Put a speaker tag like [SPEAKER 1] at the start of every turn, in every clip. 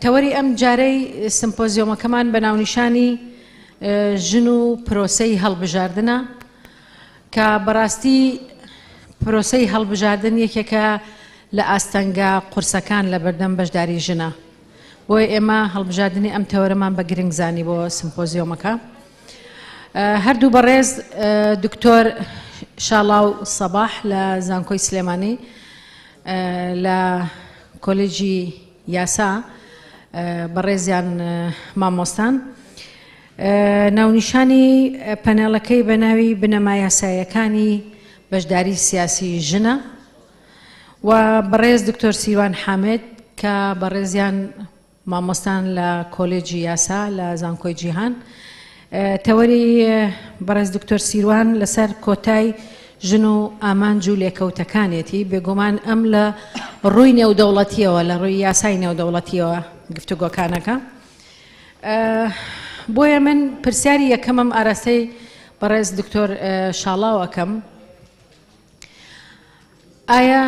[SPEAKER 1] تەوەری ئەم جارەی سمپۆزیۆمەکەمان بە ناونیشانی ژن و پرۆسەی هەڵبژاردنە کە بەڕاستی پرۆسەی هەڵبژاردن یەکێکە لە ئاستەنگە قورسەکان لە بەردەم بەشداری ژنە. بۆیە ئێمە هەڵبژاردننی ئەم تەوەرەمان بە گرنگزانی بۆ سمپۆزیۆمەکە. هەردوو بەڕێز دکتۆر شاڵاو سەباح لە زانکۆی سلێمانی لە کۆلێجی یاسا بەڕێزیان مامۆستان ناونیشانی پەنێڵەکەی بە ناوی بنەما یاساییەکانی بەشداری سیاسی ژنە و بەڕێز دکتۆر سیروان حامد کە بەڕێزیان مامۆستان لە کۆلێجی یاسا لە زانکۆی جیهان. تەوەری بەڕێز دکتۆر سیروان لەسەر کۆتای ژن و ئامانج و لێکەوتەکانێتی بێگومان ئەم لە ڕووی نێودەوڵەتیەوە لە ڕووی یاسای نێودەوڵەتیەوە گفتوگۆکانەکە. بۆیە من پرسیاری یەکەمم ئاراستەی بەڕێز دکتۆر شاڵاوەکەم، ئایا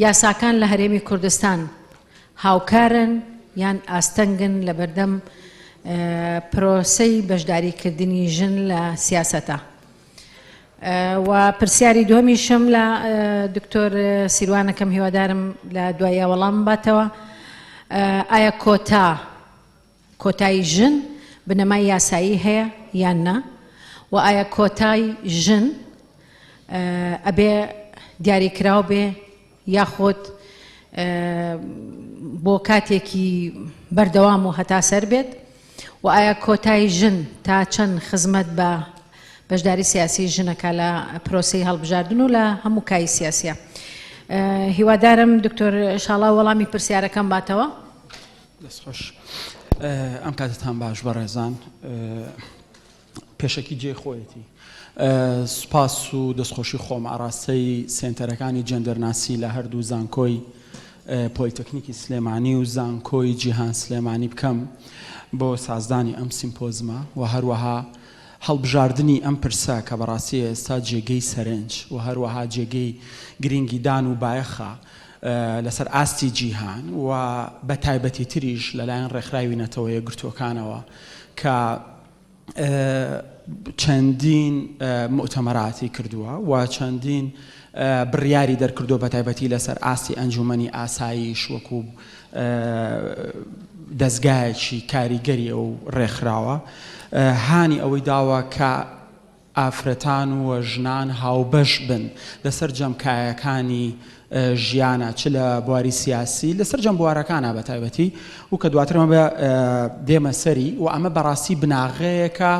[SPEAKER 1] یاساکان لە هەرێمی کوردستان هاوکارن یان ئاستەنگن لە بەردەم پرۆسەی بەشداریکردنی ژن لە سیاسەتە؟ و پرسیاری دووەمیشم لە دکتۆر سیروانەکەم هیوادارم لە دوایە وەڵام باتەوە، ئایا کۆتای ژن بنەمای یاسایی هەیە یان نا؟ و ئایا کۆتای ژن ئەبێ دیاریکراو بێ یاخۆت بۆ کاتێکی بەردەوام و هەتا سەر بێت؟ و ئایا کۆتای ژن تا چەند خزمەت بە بەشداری سیاسی ژنەکە لە پرۆسەی هەڵبژاردن و لە هەموو کای سیاسیە؟ هیوادارم دکتۆر شاڵا وەڵامی پرسیارەکەم باتەوە.
[SPEAKER 2] دەستخۆش، ئەم کاتتان باش بەڕێزان، پێشەکی جێ خۆیەتی سوپاس و دەستخۆشی خۆم ئاراستەی سێنتەرەکانی جەندەرناسی لە هەردوو زانکۆی پۆلیتەکنیکی سلێمانی و زانکۆی جیهان سلێمانی بکەم بۆ سازدانی ئەم سیمپۆزمە و هەروەها هەڵبژاردننی ئەم پرسە کە بەڕاستی ئێستا جێگەی سەرنج و هەروەها جێگەی گرنگیدان و بایەخە لەسەر ئاستی جیهان و بە تایبەتی تریش لەلایەن ڕێکخراوی نەتەوە یەکگرتووەکانەوە کە چەندین مؤتەمەراتی کردووە و چەندین بڕیاری دەرکردو بە تایبەتی لەسەر ئاستی ئەنجومەنی ئاساییش وەکو دەستگایەکی کاریگەری ئەو ڕێکخراوە هانی ئەوەی داوە کە ئافرەتان و ژنان هاوبەش بن لەسەر جەمکایەکانی ژیانە، چ لە بواری سیاسی لەسەر جەم بوارەکانە بە تایبەتی و کە دواترمە بە دێمە سەری و ئەمە بەڕاستی بناغەیەکە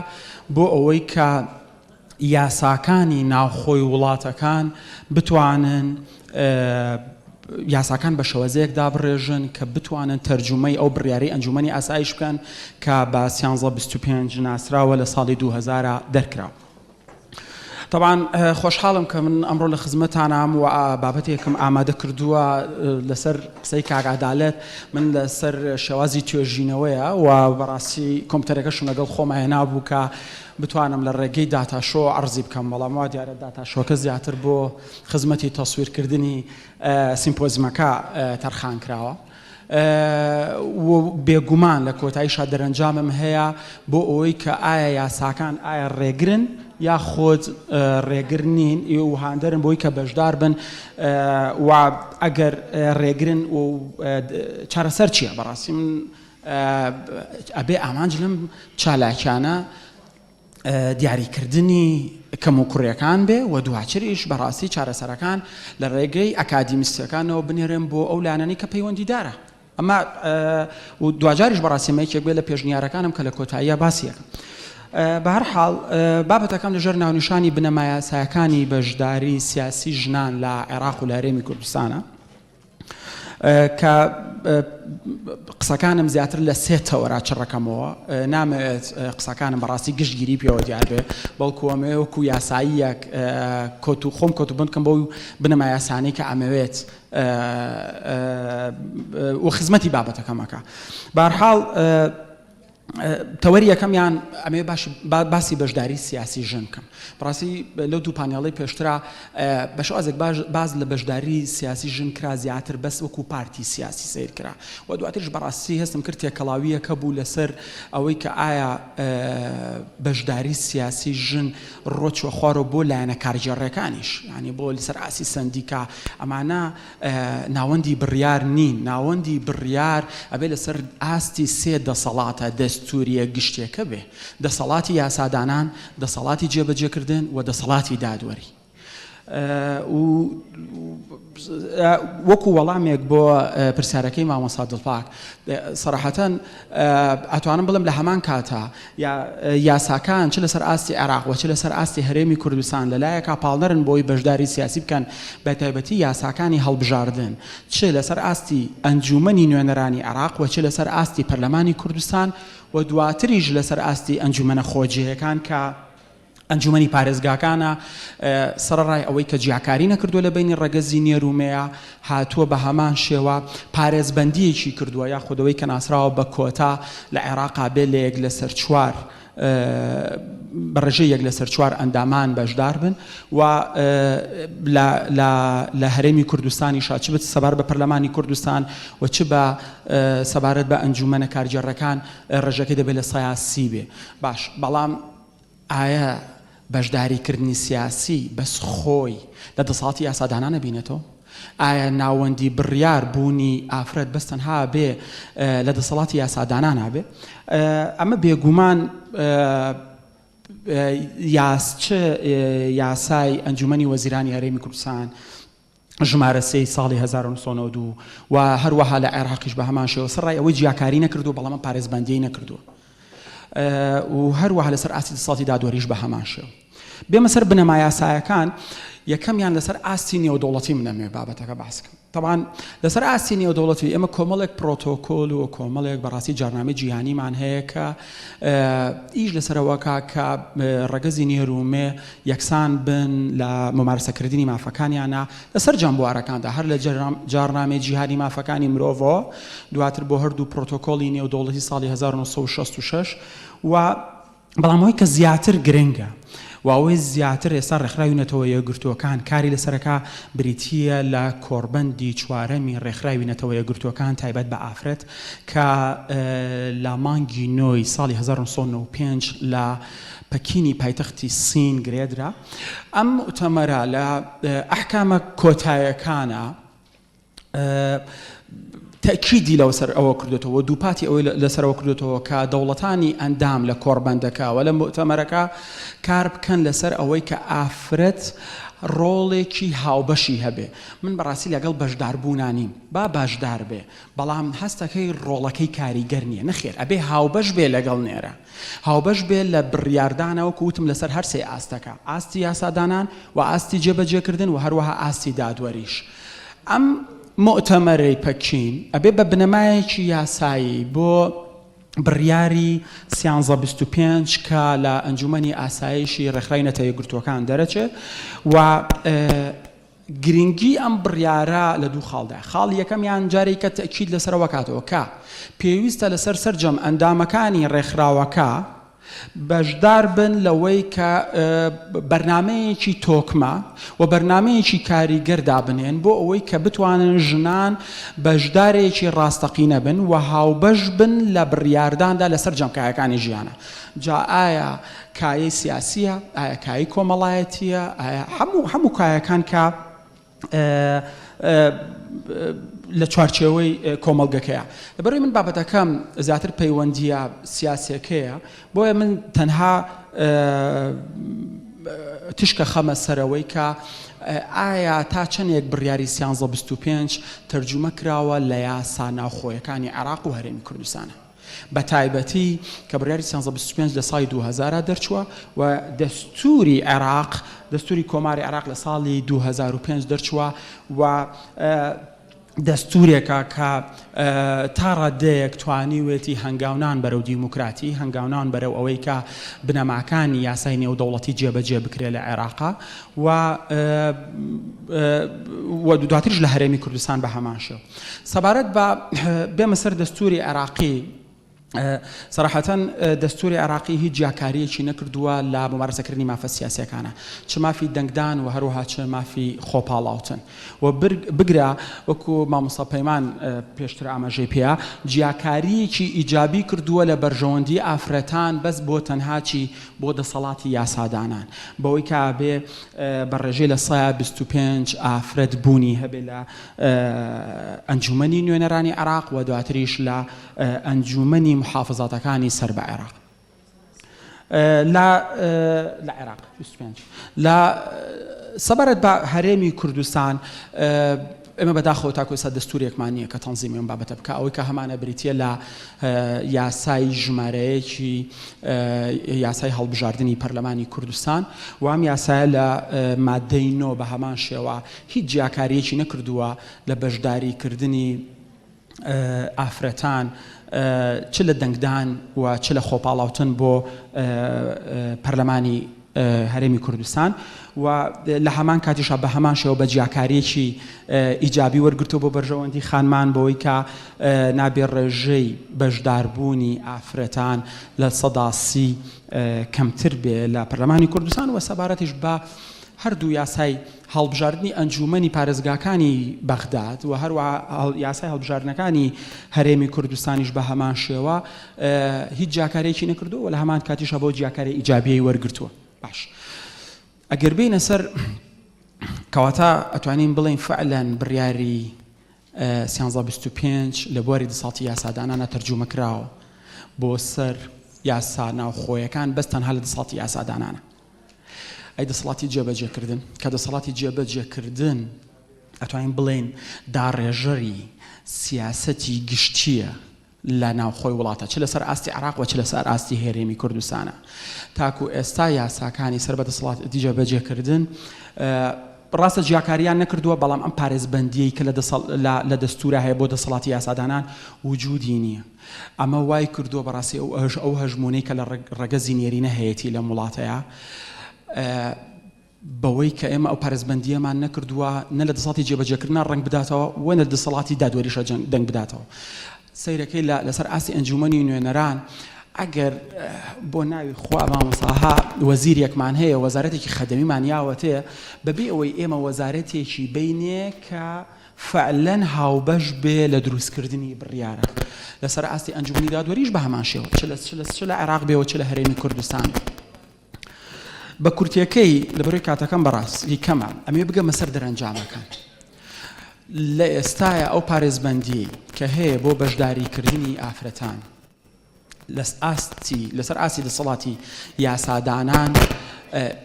[SPEAKER 2] بۆ ئەوەی کە یاساکانی ناوخۆی وڵاتەکان بتوانن یاساکان بە شەوەزەیەکدا بڕێژن کە بتوانن تەرجمەی ئەو بڕیاری ئەنجومەنی ئاسایش بکەن کە بە 1325 ناسراوە لە ساڵی 2000 دەرکراوە. طبعاً خۆشحاڵم کە من ئەمڕۆ لە خزمەتانام و بابەتێکم ئامادە کردووە لەسەر قسەی کاک عەدالەت. من لەسەر شێوازی توێژینەوەیە و بەڕاستی کۆمپیوتەرەکەشم لەگەڵ خۆمایە نابوو کە بتوانم لە ڕێگەی داتاشۆ عەرزی بکەم، بەڵام وا دیارە داتاشۆکە زیاتر بۆ خزمەتی تەسویرکردنی سیمپۆزیمەکە تەرخان کراوە و بێگومان لە کۆتاییشا دەرەنجامم هەیە بۆ ئەوەی کە ئایا یاساکان ئایا ڕێگرن یا خۆت ڕێگر نین و هاندەرن بۆی کە بەشدار بن و ئەگەر ڕێگرن و چارەسەر چییە؟ بەڕاستی من ئەبێ ئامانج لەم چالاکیانە دیاریکردنی کەم و کوڕیەکان بێ و دواتریش بەڕاستی چارەسەرەکان لە ڕێگەی ئەکادیمیستەکانەوە بنێرن بۆ ئەو لانەی کە پەیوەندیدارە. ئەمە و دوجاریش بەڕاستی مەیەکێک بێ لە پێشنیارەکانم کە لە کۆتاییە باسیەکەم. بە هەر حاڵ بابەتەکەم لەژێر ناونیشانی بنەما یاساییەکانی بەشداری سیاسی ژنان لە عێراق و لە هەرێمی کوردستانە کە قسەکانم زیاتر لە سێ تەوەرا چڕەکەمەوە. نامەوێت قسەکانم بەڕاستی گشتگیری پێوە دیار بێ، بەڵکو ئەمەوێ وەکو یاساییەک خۆم کۆتوبند بکەم بۆ بنەما یاسانەی کە ئەمەوێت و خزمەتی بابەتەکەمەکە. بە هەر حاڵ تەوەری یەکەمیان ئەمێ باسی بەشداری سیاسی ژن بکەم. بەڕاستی لەو دوو پانێڵەی پێشترا بەشازێک باز لە بەشداری سیاسی ژن کرا زیاتر بەس وەکو پارتی سیاسی سیر کرا و دواتریش بەڕاستی هەستم کرد تێکەڵاویەکە بوو لەسەر ئەوەی کە ئایا بەشداری سیاسی ژن ڕۆچوە خوارەوە بۆ لایەنە کارژێڕەکانیش، یعنی بۆ لەسەر ئاسی سندیکا ئەمانە ناوەندی بڕیار نین، ناوەندی بڕیار ئەبێ لەسەر ئاستی سێ دەسەڵاتە دەستوریە گشتێکە بێ، دەسەڵاتی یاسادانان، دەسەڵاتی جێبەجێکردن و دەسەڵاتی دادوەری. وەکو وەڵامێک بۆ پرسیارەکەی مامۆستا دڵپاک سەراحەتەن ئەتوانم بڵم لە هەمان کاتە یاساکان چ لەسەر ئاستی عێراق و چ لەسەر ئاستی هەرێمی کوردستان لەلایەکە پاڵنەرن بۆی بەشداری سیاسی بکەن، بە تایبەتی یاساکانی هەڵبژاردن، چ لەسەر ئاستی ئەنجومەنی نوێنەرانی عێراق و چ لەسەر ئاستی پەرلەمانی کوردستان و دواتریش لەسەر ئاستی ئەنجومەنە خۆجیەکان کە ئەنجومەنی پارێزگاکانە سەرڕای ئەوەی کە جیاکاری نەکردووە لە بینی ڕەگەزی نێرومەیە هاتووە بە هەمان شێوە پارێزبەندیەکی کردووە یا خودەوەی کە ناسراوە بە کۆتا لە عێراقا بێ لە یەک لەسەر چوار بەڕێژەی یەک لەسەر چوار ئەندامان بەشدار بن و لە هەرێمی کوردستانیش چ بە سەبار بە پەرلەمانی کوردستان و چ بە سەبارەت بە ئەنجومەنە کارگێڕەکان ڕێژەکەی دەبێت لە سایاسی بێ. باش بەڵام ئایا بەشداریکردنی سیاسی بەس خۆی لە دەسەڵاتی یاسادانانە بینێتەوە؟ ئایا ناوەندی بڕیار بوونی ئافرەت بەس تەنها بێ لە دەسەڵاتی یاسادانانە بێ؟ ئەمە بێگومان یاسای ئەنجومەنی وەزیرانی هەرێمی کوردستان ژمارە 3 ساڵی 1992 و هەروەها لە عێراقیش بە هەمان شێوە سەرڕای ئەوەی جیاکاری نەکردو بەڵام پارێزبەندی نەکردووە و هەروەها لەسەر ئاستی دەسەڵاتی دادوەریش بە هەمان شێوە. بێمە سەر بنەما یاسایەکان یەکەمیان لەسەر ئاستی نێودەوڵەتی منەمێ بابەتەکە باسکەم. طبعاً لەسەر ئاستی نێودەوڵەتی ئێمە کۆمەڵێک پرۆتۆکۆل و کۆمەڵێک بەڕاستی جارنامەی جیهانیمان هەیە کە ئیش لەسەرەوەکە کە ڕەگەزی نێرومێ یەکسان بن لە ممارسەکردنی مافەکانیانە لەسەر جەمبوارەکاندا هەر لە جارنامەی جیهانی مافەکانی مرۆڤەوە دواتر بۆ هەردوو پرۆتۆکۆلی نێودەوڵەتی ساڵی 1966 و بەڵامەوەی کە زیاتر گرنگە و ئەوەی زیاتر ئێستا ڕێکخراوینەتەوە یەکگرتووەکان کاری لەسەرەکە بریتیە لە کۆڕبەندی چوارەمی ڕێکخراوینەتەوە یەکگرتووەکان تایبەت بە ئافرەت کە لە مانگی نۆی ساڵی 1995 لە پەکینی پایتەختی سین گرێدرا. ئەم مؤتەمەرە لە ئەحکامە کۆتاییەکانە تأکیدی لەسەر ئەوە کردوێتەوە دووپاتی ئەوەی لەسەرەوە کردوێتەوە کە دەوڵەتانی ئەندام لە کۆڕبەندەکە و لە مؤتەمەرەکە کار بکەن لەسەر ئەوەی کە ئافرەت ڕۆڵێکی هاوبەشی هەبێ. من بەڕاستی لەگەڵ بەشداربوونا نیم، با باشدار بێ بەڵام هەستەکەی ڕۆڵەکەی کاریگەر نییە، نەخێر ئەبێ هاوبەش بێ لەگەڵ نێرە، هاوبەش بێ لە بڕیاردانەوە کووتم لەسەر هەر سێ ئاستەکە، ئاستی یاسادانان و ئاستی جێبەجێکردن و هەروەها ئاستی دادوەریش. ئەم مؤتەمەرەی پەکین ئەبێ بە بنەمایەکی یاسایی بۆ بڕیاری 1325 کە لە ئەنجومەنی ئاسایشی ڕێکخراوینەتە یەکگرتووەکان دەرەچێت و گرنگی ئەم بڕیارە لە دوو خاڵدا. خاڵ یەکەمیان جارێک کە تەکید لەسەرەوە کاتەوە کە پێویستە لەسەر سەرجەم ئەندامەکانی ڕێکخراوەکە بەشدار بن لەوەی کە بەرنامەیەکی تۆکمە و بەرنامەیەکی کاریگەر دابنێن بۆ ئەوەی کە بتوانن ژنان بەشدارێکی ڕاستەقینە بن و هاوبەش بن لە بڕیارداندا لەسەر جەمکایەکانی ژیانە. جا ئایا کایەی سیاسیە، ئایا کایی کۆمەڵایەتیە، ئایا هەموو کایەکان کە لە چوارچێوەی کۆمەڵگەکەیە. لەبەرەوەی من بابەتەکەم زیاتر پەیوەندیە سیاسیەکەیە بۆیە من تەنها تشکە خەمە سەرەوەی کە ئایا تا چەندێک بڕیاری 1325 تەرجومە کراوە لە یاسا ناوخۆیەکانی عێراق و هەرێمی کوردستانە بە تایبەتی کە بڕیاری 1325 لە ساڵی 2000 دەرچووە و دەستوری عێراق دەستوری کۆماری عێراق لە ساڵی 2005 دەرچووە و دەستورێکە کە تا ڕادەیەک توانیوێتی هەنگاونان بەرەو دیموکراتی، هەنگاونان بەرەو ئەوەی کە بنەماکانی یاسای نێودەوڵەتی جێبەجێ بکرێت لە عێراقا و دواتریش لە هەرێمی کوردستان بە هەمان شێوە. سەبارەت بە بێمە سەر دەستوری عێراقی صراحەتەن دەستوری عراقی هیچ جیاکاریەکی نەکردووە لە ممارسەکردنی مافە سیاسیەکانە چ مافی دەنگدان و هەروەها چ مافی خۆپاڵاوتن و بگرە وەکو مامۆستا پەیمان پێشتر ئاماژەی پێە جیاکاریەکی ئیجابی کردووە لە بەرژەوەندی ئافرەتان بەس بۆ تەنهاچی بۆ دەسەڵاتی یاسادانان بەوەی کە بێ بەڕێژەی لە 125 ئافرەت بوونی هەبێ لە ئەنجومەنی نوێنەرانی عێراق و دواتریش لە ئەنجومەنی محافظاتەکانی سەر بە عێراق لە عێراق 25 لە سەبارەت بە هەرێمی کوردستان ئێمە بەداخەوە تاکو ئێستا دەستورێکمان نییە کە تەنزیمی بابەتە بکە ئەوەی کە هەمانە بریتە لە یاسای ژمارەیەکی یاسای هەڵبژاردننی پەرلەمانی کوردستان و ئەم یاسایە لە مادەی 9 بە هەمان شێوە هیچ جیاکاریەکی نەکردووە لە بەشداریکردنی ئافرەتان چ لە دەنگدان و چ لە خۆپاڵاوتن بۆ پەرلەمانی هەرێمی کوردستان و لە هەمان کاتیشە بە هەمان شێوە بە جیاکاریەکی ئیجابی وەرگرتو بۆ بەرژەوەندی خانمان بەوەی کە نابێ ڕێژەی بەشداربوونی ئافرەتان لە 130 کەمتر بێ لە پەرلەمانی کوردستان و سەبارەتیش بە هەردوو یاسای هەڵبژاردننی ئەنجومەنی پارێزگاکانی بەغداد و هەروە یاسای هەڵبژاردنەکانی هەرێمی کوردستانیش بە هەمان شێوە هیچ جیاکارێکی نەکردو و لە هەمان کاتیشە بۆ جیاکاری ئیجابیەی وەرگرتووە باش ئەگەر بینە سەر کەواتە ئەتوانین بڵین فعلەن بڕیاری 325 لە بواری دەسەڵاتی یاسادانانە تەرجومە کراوە بۆ سەر یاسا ناوخۆیەکان بەس تەنها لە دەسەڵاتی یاسادانانە ئەی دەسەڵاتی جێبەجێکردن کە دەسەڵاتی جێبەجێکردن ئەتوانین بڵێن داڕێژەری سیاسەتی گشتیە لە ناوخۆی وڵاتە چ لەسەر ئاستی عێراق و چ لەسەر ئاستی هێرێمی کوردستانە تاکو ئێستا یاساکانی سەر بە دەسەڵاتی جێبەجێکردن ڕاستە جیاکاریان نەکردووە بەڵام ئەم پارێزبەندیەی کە لە دەستورە هەیە بۆ دەسەڵاتی یاسادانان وجودی نییە ئەمە وای کردووە بەڕاستی ئەو هەژمونەی کە لە ڕەگەزی نێرینە هەیەی لە وڵاتەیە بەوەی کە ئێمە ئەو پارێزبەندیەمان نەکردووە نە لە دەسەڵاتی جێبەجێکردن ڕنگ بداتەوە و نە دەسەڵاتی دادوەریشە دەنگ بداتەوە سەیرەکەی لەسەر ئاستی ئەنجومەنی نوێنەران ئەگەر بۆ ناوی خوا مامۆستاها وەزیرێکمان هەیە وەزارەتێکی خەدەمیمان یاوەتەیە بەبێ ئەوەی ئێمە وەزارەتێکی بینێ کە فعلەن هاوبەش بێ لە دروستکردنی بڕیارە لەسەر ئاستی ئەنجومەنی دادوەریش بە هەمان شێوە چ لە عێراق بێەوە چ لە هەرێمی کوردستان بە کورتیەکەی لەبەرەوەی کاتەکەم بەڕاستی کەمە ئەمێ بگەمە سەر دەرەنجامەکان لە ئێستایە ئەو پارێزبەندی کە هەیە بۆ بەشداریکردنی ئافرەتان لەسەر ئاستی دەسەڵاتی یاسادانان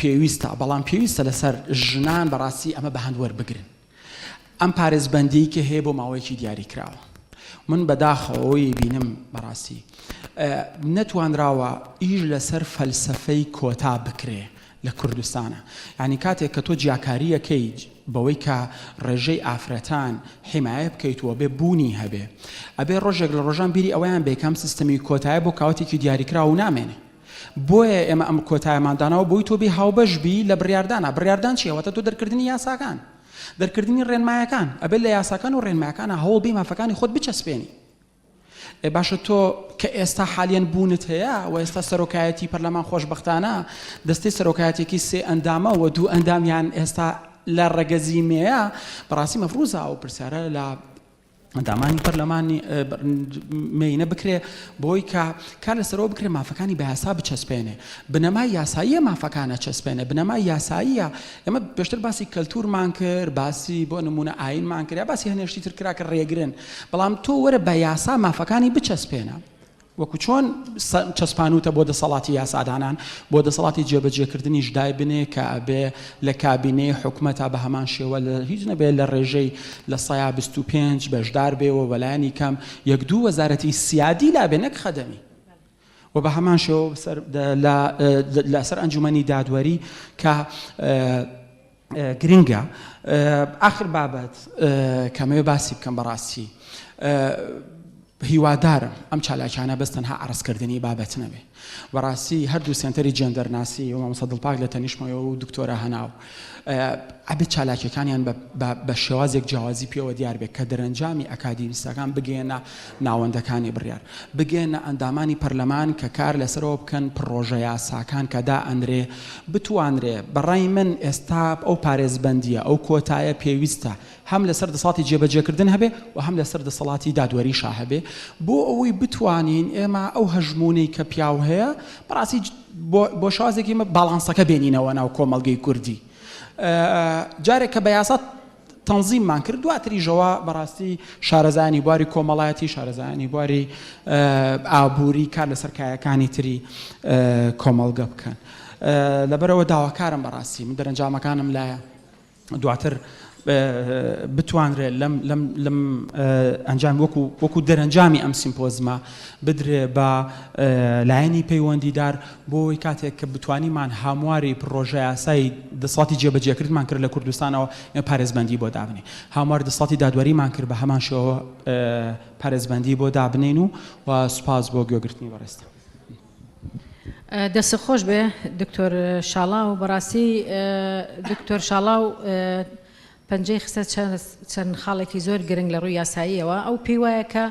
[SPEAKER 2] پێویستە بەڵام پێویستە لەسەر ژنان بەڕاستی ئەمە بە هەند وەربگرن ئەم پارێزبەندی کە هەیە بۆ ماوەیەکی دیاری کراوە من بەداخەوەی بینم بەڕاستی نەتوانراوە ئیش لەسەر فەلسەفەی کۆتا بکرێ لە کوردستانە یعنی کاتێک کە تۆ جیاکاریەکەی بەوەی کە ڕێژەی ئافرەتان حیمایە بکەیتوە بێ بوونی هەبێ ئەبێ ڕۆژێک لە ڕۆژان بیری ئەویان بێکام سیستەمی کۆتایە بۆ کاوتێکی دیاریکرا و نامێنێ بۆیە ئێمە ئەم کۆتایەماندانەوە بۆی تۆ بێ هاوبەش بی لە بڕیاردانە بڕیاردان چیەوەتە تۆ دەرکردنی یاساکان دەرکردنی ڕێنمایەکان ئەبێ لە یاساکان و ڕێنمایەکانە هەوڵ بی مافەکانی خۆت بچەسپێنی باشە تۆ کە ئێستا حالیان بوونت هەیە و ئێستا سەرۆکایەتی پەرلەمان خۆشبەختانە دەستەی سەرۆکایەتێکی سێ ئەندامە و دوو ئەندامیان ئێستا لە ڕەگەزی مێیە بەڕاستی مەفروزە ئەو پرسیارە لە ئەندامانی پەرلەمانی مێینە بکرێ بۆی کە کار لەسەرەوە بکرێ مافەکانی بە یاسا بچەسپێنێ بنەمای یاساییە مافەکانە چەسپێنێ بنەمای یاساییە ئێمە پێشتر باسی کەلتورمان کرد باسی بۆ نمونە ئاینمان کرد یا باسی هەنێشتی تر کرا کە ڕێگرن بەڵام تۆ وەرە بە یاسا مافەکانی بچەسپێنە وەکو چۆن چەسپانوتە بۆ دەسەڵاتی یاسادانان بۆ دەسەڵاتی جێبەجێکردنیش دای بنێ کە ئەبێ لە کابینەی حکومەتا بە هەمان شێوە هیچ نەبێت لە ڕێژەی لە 125 بەشدار بێەوە وەلایانی کەم یەک دوو وەزارەتی سیادی لا بێ نەک خەدەمی و بە هەمان شێوە لەسەر ئەنجومەنی دادوەری کە گرنگە ئاخر بابەت کەمەوێ باسی بکەم بەڕاستی هیوادارم ئەم چالاکیانە بەس تەنها عرضکردنی بابەت نەبێ بەڕاستی هەردوو سێنتەری جێندەرناسی و مامۆستا دڵپاک لە تەنیشتمەوە و دکتۆرە هەناو ئەبێت چالاکیەکانیان بە شێوازێک جیاوازی پێوە دیار بێت کە دەرەنجامی ئەکادیمیستەکان بگەێنە ناوەندەکانی بڕیار بگەێنە ئەندامانی پەرلەمان کە کار لەسەرەوە بکەن پڕۆژە یاساکان کە دائەنرێ بتوانرێ بەڕای من ئێستا ئەو پارێزبەندیە ئەو کۆتایە پێویستە هەم لەسەر دەسەڵاتی جێبەجێکردن هەبێ و هەم لەسەر دەسەڵاتی دادوەریشا هەبێ بۆ ئەوەی بتوانین ئێمە ئەو هەژمونەی کە پیاو هەیە بەڕاستی بۆ شازێکی باڵانسەکە بێنینەوە ناو کۆمەڵگەی کوردی جارێک کە بە یاسا تەنزیممان کرد دواتریژەوە بەڕاستی شارەزایانی بواری کۆمەڵایەتی شارەزایانی بواری ئابووری کار لەسەر کایەکانی تری کۆمەڵگە بکەن لەبەرەوە داواکارم بەڕاستی من دەرەنجامەکانم لایە دواتر بتوانرێت لەم ئەنجام وەکو دەرەنجامی ئەم سیمپۆزمە بدرێ بە لایەنی پەیوەندیدار بۆی کاتێک کە بتوانیمان هامواری پرۆژە یاسایی دەسەڵاتی جێبەجێکردمان کرد لە کوردستانەوە پارێزبەندی بۆ دابنێ هاموار دەسەڵاتی دادوەریمان کرد بە هەمان شێوە پارێزبەندی بۆ دابنێن و سوپاس بۆ گوێگرتنی بەڕێستە
[SPEAKER 1] دەست خۆش بێ دکتۆر شاڵاو بەڕاستی دکتۆر شاڵاو پەنجەی خستە چەند خاڵێکی زۆر گرنگ لە ڕووی یاساییەوە ئەو پێی وایە کە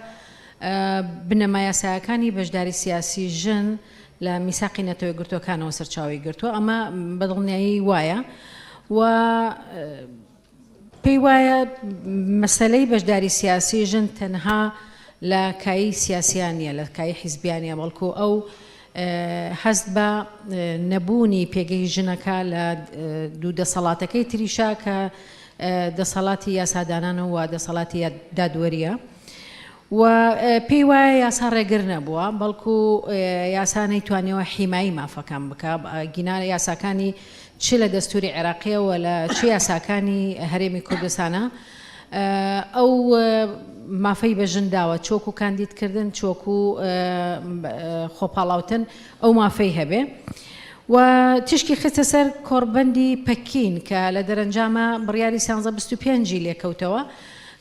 [SPEAKER 1] بنەما یاسایەکانی بەشداری سیاسی ژن لە میساقی نەتەوەی گرتوەکانەوە سەرچاوی گرتووە ئەمە بەدڵنیایی وایە و پێی وایە مەسەلەی بەشداری سیاسی ژن تەنها لە کایی سیاسیانە لە کایی حیزبیانە بەڵکو ئەو هەست بە نەبوونی پێگەی ژنەکە لە دوو دەسەڵاتەکەی تریشا کە دەسەڵاتی یاسادانان و دەسەڵاتی دادوەریە و پێی وایە یاسا ڕێگر نەبووە بەڵکو یاسا نەیتوانێەوە حیمایی مافەکان بکە گینا یاساکانی چ لە دەستوری عێراقیەوە لە چ یاساکانی هەرێمی کوردستانە ئەو مافەی بە ژن داوە چۆکو کاندیدکردن چۆکو خۆپاڵاوتن ئەو مافەی هەبێ و تشکی خستە سەر کۆڕبەندی پەکین کە لە دەرەنجامە بڕیاری 1925 لێکەوتەوە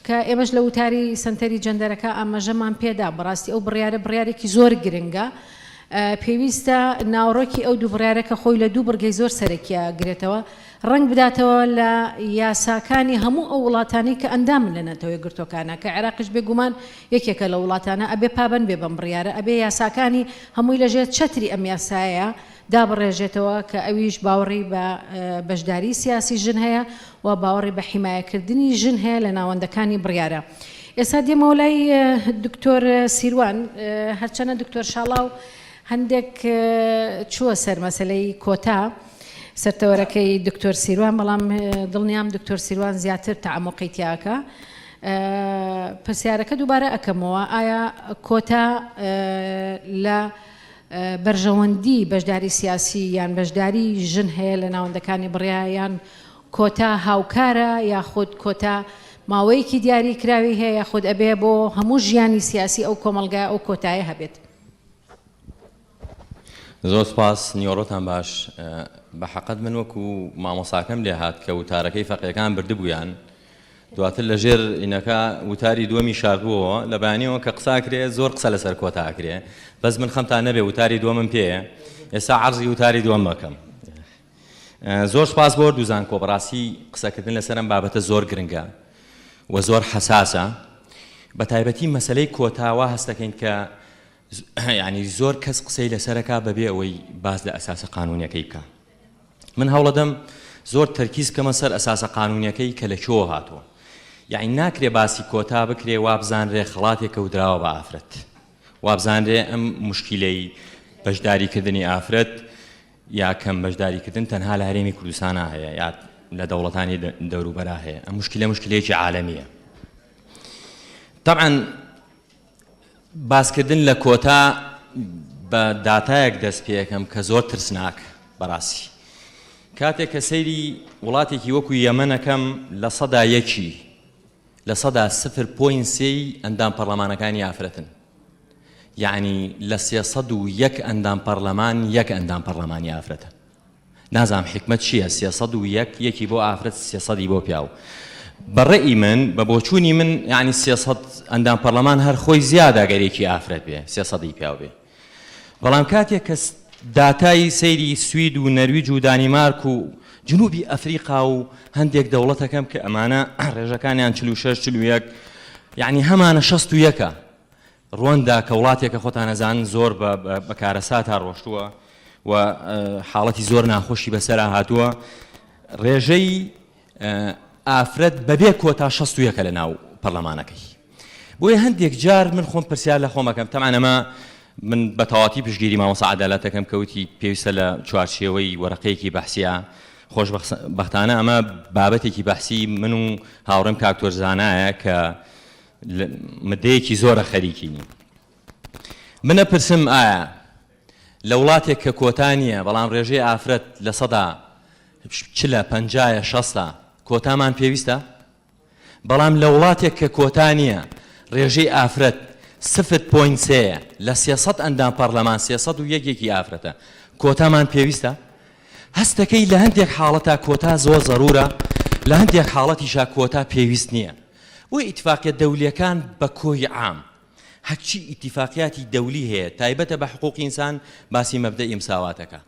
[SPEAKER 1] کە ئێمەش لە وتاری سنتەری جەندەرەکە ئاماژەمان پێدا بەڕاستی ئەو بڕیارێکی زۆر گرنگە پێویستە ناوڕۆکی ئەو دوو بڕیارەکە خۆی لە دوو بڕگەی زۆر سەرەکیە گرێتەوە ڕنگ بداتەوە لە یاساکانی هەموو ئەو وڵاتانی کە ئەندامن لە نەتەوەی گرتوەکانە کە عێراقیش بێگومان یەکێکە لە وڵاتانە ئەبێ پابەند بێ بەم بڕیارە ئەبێ یاساکانی هەمووی لەژێر چەتری ئەم یاسایە دابڕێژێتەوە کە ئەویش باوەڕی بە بەشداری سیاسی ژن هەیە و باوەڕی بە حیمایەکردنی ژن هەیە لە ناوەندەکانی بڕیارە ئێستا دێمەوە لای دکتۆر سیروان هەرچەنە دکتۆر شاڵاو هەندێک چووە سەر مەسەلەی کۆتا سەرتەوەرەکەی دکتۆر سیروان بەڵام دڵنیام دکتۆر سیروان زیاتر تەعەمقی تیاکە پرسیارەکە دووبارە ئەکەمەوە ئایا کۆتا لە بەرژەوەندی بەشداری سیاسی یان بەشداری ژن هەیە لە ناوەندەکانی بڕیایان کۆتا هاوکارە یاخود کۆتا ماوەیەکی دیاری کراوی هەیە یاخود ئەبێ بۆ هەموو ژیانی سیاسی ئەو کۆمەلگا ئەو کۆتایە هەبێت
[SPEAKER 3] زۆر سپاس نیۆڕۆتان باش بە حەقەت من وەکو مامۆساکەم لێ هات کە وتارەکەی فەقیەکان بردبوویان دواتر لە ژێر ئینەکە وتاری دووەمی شاردبووەوە لە بەیانیەوە کە قساکرێ زۆر قسە لەسەر کۆتاکرێ بەس من خەمتان نەبێ وتاری دووەمم پێیە ئێستا عەرزی وتاری دووەم بکەم زۆر سپاس بۆ دووزان کۆبڕاستی قسەکردن لەسەر ئەم بابەتە زۆر گرنگە و زۆر حەساسە بە تایبەتی مەسەلەی کۆتاوە هەستەکەین کە یعنی زۆر کەس قسەی لەسەرەکە بەبێ ئەوەی باز لە ئەساسە قانونیەکەی بکە من هەوڵە دەم زۆر تەرکیز کەمە سەر ئەساسە قانونیەکەی کە لە کێوە هاتووە یعنی ناکرێ باسی کۆتا بکرێ وابزانرێ خەڵاتێکە و دراوە بە ئافرەت وابزانرێ ئەم مشکلەی بەشداریکردنی ئافرەت یا کەم بەشداریکردن تەنها لە هەرێمی کوردستانە هەیە یا لە دەوڵەتانی دەوروبەرا هەیە ئەم مشکلەیەکی عالەمیە طبعا باسکردن لە کۆتا بە داتایەک دەست پێ یەکەم کە زۆر ترسناک بەڕاستی کاتێک کە سەیری وڵاتێکی وەکو یەمەنەکەم لە سەدا یەکی لە سەدا 0.3 ئەندام پەرلەمانەکانی ئافرەتن یعنی لە 301 ئەندام پەرلەمان یەک ئەندام پەرلەمانی ئافرەتە نازام حکمت چییە 301 یەکی بۆ ئافرەت 300 بۆ پیاو بەڕێی من بە بۆچوونی من یعنی 300 ئەندام پەرلەمان هەر خۆی زیادە گەرێکی ئافرەت بێ 300 پیاو بێ بەڵام کاتێک کە داتای سەیری سوید و نەرویج و دانیمارک و جنوبی ئەفریقا و هەندێک دەوڵەتەکەم کە ئەمانە ڕێژەکانیان 46-41 یعنی هەمانە 61 ڕواندا کە وڵاتێکە خۆتان نەزانن زۆر بە کارەسات تا ڕۆشتووە و حاڵەتی زۆر ناخۆشی بەسەرا هاتووە ڕێژەی ئافرەت بەبێ کۆتا 61 لە ناو پەرلەمانەکەی بۆیە هەندێک جار من خۆم پرسیار لە خۆمەکەم تەمان ئەمە من بە تەواتی پشگیری مامۆستا عەدالەتەکەم کەوتی پێویستە لە چوارچێوەی وەرەقەیەکی بەحسیە خۆشبەختانە ئەمە بابەتێکی بەحسی من و هاوڕێم کاکتۆر زانایە کە مدەیەکی زۆرە خەریکینی منە پرسم ئایا لە وڵاتێک کە کۆتا نییە بەڵام ڕێژەی ئافرەت لە سەدا 40-50-60 کۆتامان پێویستە بەڵام لە وڵاتێک کە کۆتا نییە ڕێژەی ئافرەت 0.3 لە 300 ئەندام پەرلەمان 301 ئافرەتە کۆتامان پێویستە هەستەکەی لە هەندێک حاڵەتە کۆتا زۆر زەرورە لە هەندێک حاڵەتیشا کۆتا پێویست نییە وی ئیتفاقیە دەولیەکان بە کۆی عام هەرچی ئیتفاقیاتی دەولی هەیە تایبەتە بە حقوقی ئینسان باسی مەبدەئی مساواتەکە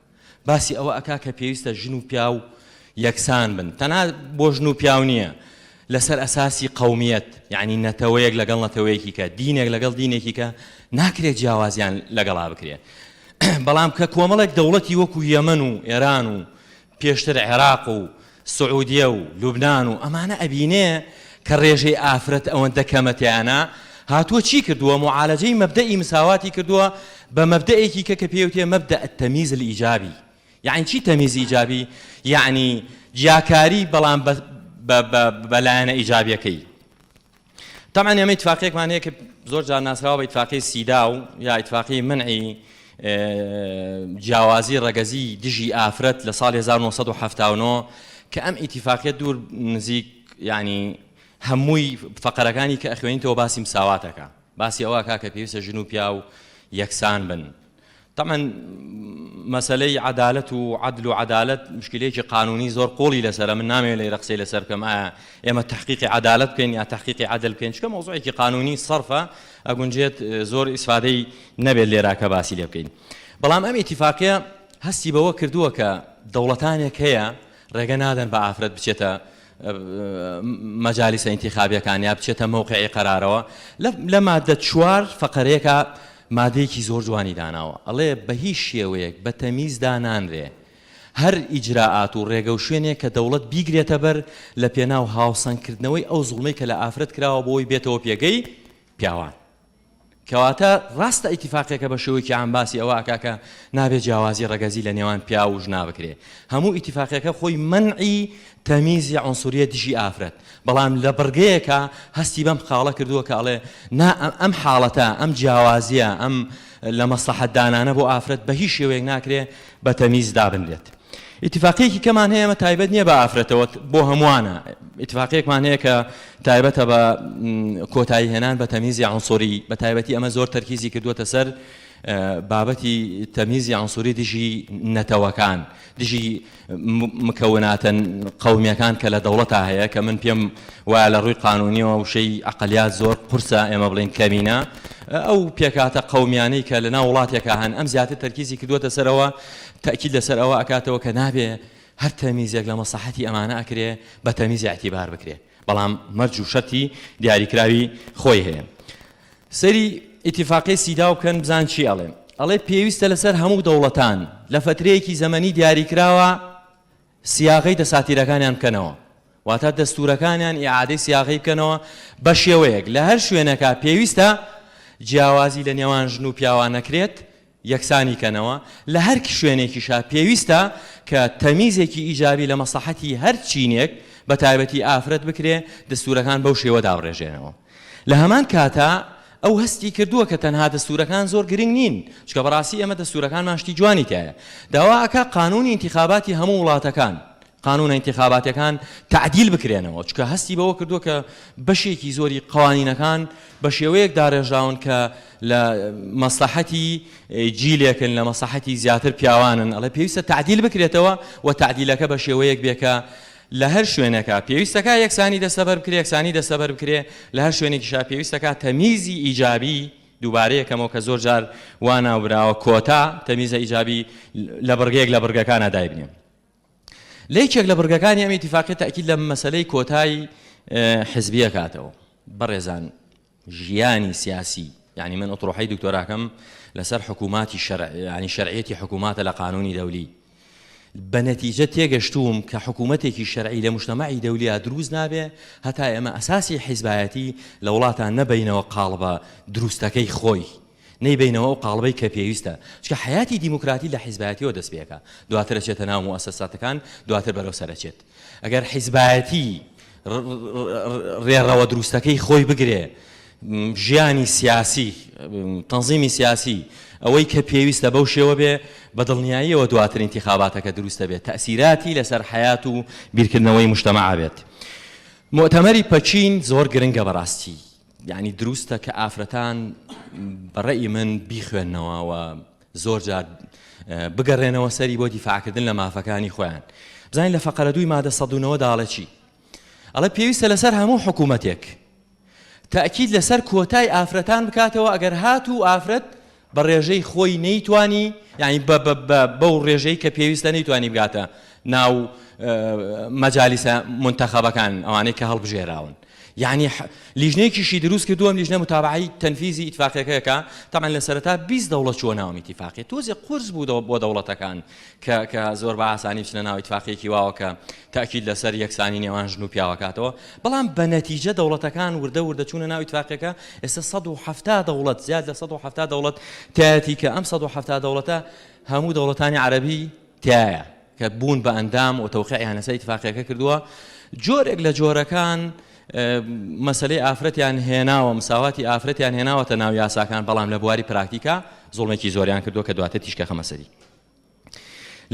[SPEAKER 3] باسی ئەوە ئەکا کە پێویستە ژن و پیا و یەکسان بن تەنها بۆ ژن و پیاو نییە لەسەر ئەساسی قەومیەت یعنی نەتەوەیەک لەگەڵ نەتەوەیەکی کە دینێک لەگەڵ دینێکی کە ناکرێت جیاوازیان لەگەڵا بکرێت بەڵام کە کۆمەڵێک دەوڵەتی وەکو یەمەن و ئێران و پێشتر عێراق و سعودیە و لوبنان و ئەمانە ئەبینێ کە ڕێژەی ئافرەت ئەوەندە کەمەتیانە هاتووە چی کردووە معالەجەی مەبدەئی مساواتی کردووە بە مەبدەیەکی کە پێوتێ مەبدە التەمیز الئیجابی یعنی چی تەمیز ئیجابی یعنی جیاکاری بەڵام بەلایەنە ئیجابیەکەی طبعا ئێمە ئیتفاقیەکمان هەیە کە زۆر جار ناسراوە بە ئیتفاقی سیداو یا ئیتفاقی منعی جیاوازی ڕەگەزی دژی ئافرەت لە ساڵی 1979 کە ئەم ئیتفاقیە دوور نزیک یعنی هەمووی فەقەرەکانی کە ئەخوێنیتەوە باسی مساواتەکە باسی ئەوە کە پێویستە ژن و پیا و یەکسان بن طبعا مەسەلەی عەدالەت و عەدل و عەدالەت مشکلەیەکی قانونی زۆر قۆڵی لەسەرە من نامەوێت لە ڕقسەی لەسەر بکەم ئێمە تحقیقی عەدالەت بکەین یا تحقیقی عەدل بکەین چکە مەوزوعێکی قانونی سەرفە ئەگونجێت زۆر ئیسفادەی نەبێت لێرا کە باسی لێ بکەین بەڵام ئەم ئیتفاقیە هەستی بەوە کردووە کە دەوڵەتانێک هەیە ڕێگە نادەن بە ئافرەت بچێتە مەجالیسە ئینتیخابیەکان یا بچێتە موقعی قەرارەوە لە مادە 4 فەقەرەیەکە مادەیەکی زۆر جوانی داناوە ئەڵێ بە هیچ شێوەیەک بە تەمیزدا نانرێ هەر ئیجراعات و ڕێگە و شوێنێک کە دەوڵەت بیگرێتە بەر لە پێناو هاوسەنگکردنەوەی ئەو زوڵمەی کە لە ئافرەت کراوە بۆی بێتەوە پێگەی پیاوان کەواتە ڕاستە ئیتفاقێکە بە شێوەیەکی عام باسی ئەوە ئاکا نابێت جیاوازی ڕەگەزی لە نێوان پیا و ژنا بکرێ هەموو ئیتفاقێکە خۆی منعی تەمیزی عنصوریە دژی ئافرەت بەڵام لە بڕگەیەکە هەستی بەم خاڵە کردووە کە ئەڵێ نا ئەم حاڵەتە ئەم جیاوازیە ئەم لە مەسلحەتدانانە بۆ ئافرەت بە هیچ شێوەیەک ناکرێ بە تەمیز دابنرێت ئیتفاقیەکی کەمان هەیە ئەمە تایبەت نییە بە ئافرەتەوە بۆ هەمووانە ئیتفاقیەکمان هەیە کە تایبەتە بە کۆتایی هێنان بە تەمیزی عنصوری بە تایبەتی ئەمە زۆر تەرکیزی کردووەتە سەر بابەتی تەمیزی عنصوری دژی نەتەوەکان دژی مکەوناتن قەومیەکان کە لە دەوڵەتە هەیە کە من پێم وایە لە ڕووی قانونیەوە وشەی عەقلیات زۆر قورسە ئێمە بڵین کەمینە ئەو پێکاتە قەومیانەی کە لە ناو وڵاتێکە هەن ئەم زیاتر تەرکیزی کردووەتە سەرەوە تەکید لەسەر ئەوە ئەکاتەوە کە نابێ هەر تەمیزێک لە مەسلحەتی ئەمانە ئەکرێ بە تەمیزی اعتیبار بکرێ بەڵام مەرج و شەرتی دیاریکراوی خۆی هەیە سەری ئیتفاقی سیداو بکەن بزان چی ئەڵێ پێویستە لەسەر هەموو دەوڵەتان لە فترەیەکی زەمەنی دیاریکراوە سیاغەی دەساتیرەکانیان بکەنەوە واتە دەستورەکانیان ئیعادەی سیاغەی بکەنەوە بە شێوەیەک لە هەر شوێنەکە پێویستە جیاوازی لە نێوان ژن و پیاوان نەکرێت یەکسانی کەنەوە لە هەر شوێنێکیشا پێویستە کە تەمیزێکی ئیجابی لە مەسلحەتی هەر چینێک بە تایبەتی ئافرەت بکرێ دەستورەکان بەو شێوە داڕێژێنەوە لە هەمان کاتە ئەو هەستی کردووە کە تەنها دەستورەکان زۆر گرنگ نین چکە بەڕاستی ئەمە دەستورەکانمان شتی جوانی تایە داوا ئەکا قانونی انتخاباتی هەموو وڵاتەکان قانونە انتخاباتەکان تعدیل بکرێنەوە چکە هەستی بەوە کردووە کە بەشێکی زۆری قوانینەکان بە شێوەیەک داڕێژراون کە لە مەسلحەتی جیلێکن لە مەسلحەتی زیاتر پیاوانن ئەڵێ پێویستە تعدیل بکرێتەوە و تعدیلەکە بە شێوەیەک بێکە لە هەر شوێنەکە پێویستەکە یەکسانی دەسەبەر بکرێ یەکسانی دەسەبەر بکرێ لە هەر شوێنێکیشا پێویستەکە تەمیزی ئیجابی دووبارەیەکەمەوە کە زۆر جار واناوراوە کۆتا تەمیزە ئیجابی لە بڕگەیەک لە بڕگەکانە دایبنێ لەیەکێک لە بڕگەکانی ئەم ئیتیفاقیە تاکید لە مەسەلەی کۆتای حزبیە کاتەوە. بەڕێزان ژیانی سیاسی یعنی من ئۆتۆڕۆحەی دکتۆراکەم لەسەر حکووماتی ینی شەرعیەتی حکووماتە لە قانونی دەولی بە نەتیجە تێگەشتوم کە حکوومەتێکی شەرعی لە مجتەمەعی دەولیە دروست نابێ هەتا ئێمە ئەساسی حیزبایەتی لە وڵاتان نەبینەوە قاڵبە دروستەکەی خۆی نەیبینەوە و قاڵبەی کە پێویستە چکە حیاتی دیموکراتی لە حیزبایەتیەوە دەست پێکە دواتر ئەچێتە ناو مؤسساتەکان دواتر بەرەو سەرەچێت. ئەگەر حیزبایەتی ڕێڕەوە دروستەکەی خۆی بگرێ ژیانی سیاسی تەنزیمی سیاسی ئەوەی کە پێویستە بەو شێوە بێ بەدڵنیاییەوە دواتر انتخاباتەکە دروستە بێت تەئسیراتی لەسەر حیات و بیرکردنەوەی مجتەمەع بێت. مؤتەمەری پەچین زۆر گرنگە بەڕاستی یعنی دروستە کە ئافرەتان بەڕێی من بیخوێننەوە و زۆر جار بگەڕێنەوە سەری بۆ دیفاعکردن لە مافەکانی خۆیان. بزانین لە فەقەرە 2 مادە 109 داڵێ چی؟ ئەڵێ پێویستە لەسەر هەموو حکوومەتێک تأکید لەسەر کۆتای ئافرەتان بکاتەوە ئەگەر هات و ئافرەت بە ڕێژەی خۆی نەیتوانی یعنی بەو ڕێژەی کە پێویستە نەیتوانی بگاتە ناو مەجالیسە منتەخەبەکان ئەوانەی کە هەڵبژێراون. یعنی لیژنەیەکیشی دروست کردووەم لیژنە متابعەی تەنفیزی ئیتفاقیەکەیەکە تەمان لەسەرەتا 20 دەوڵەت چووە ناوم ئیتیفاقیە تۆزێ قورس بوو بۆ دەوڵەتەکان کە زۆر بە ئاسانی بچنە ناو ئیتفاقیەکی واوە کە تاکید لەسەر یەکسانی نێوان ژن و پیاوەکاتەوە بەڵام بە نەتیجە دەوڵەتەکان وردە چوونە ناو ئیتفاقیەکە ئێستا 170 دەوڵەت زیاد لە 170 دەوڵەت تایەتی کە ئەم 170 دەوڵەتە هەموو دەوڵەتانی عەرەبی تایە کە بوون بە ئەندام و تەوقیعیان لەسەر ئیتفاقیەکە کردووە. جۆرێک لە جۆرەکان مەسلەی ئافرەتیان هێناوە مساواتی ئافرەتیان هێناوەتە ناو یاساکان بەڵام لە بواری پراکتیکا زۆڵمێکی زۆریان کردووە کە دواتر تیشکە خەمەسەری.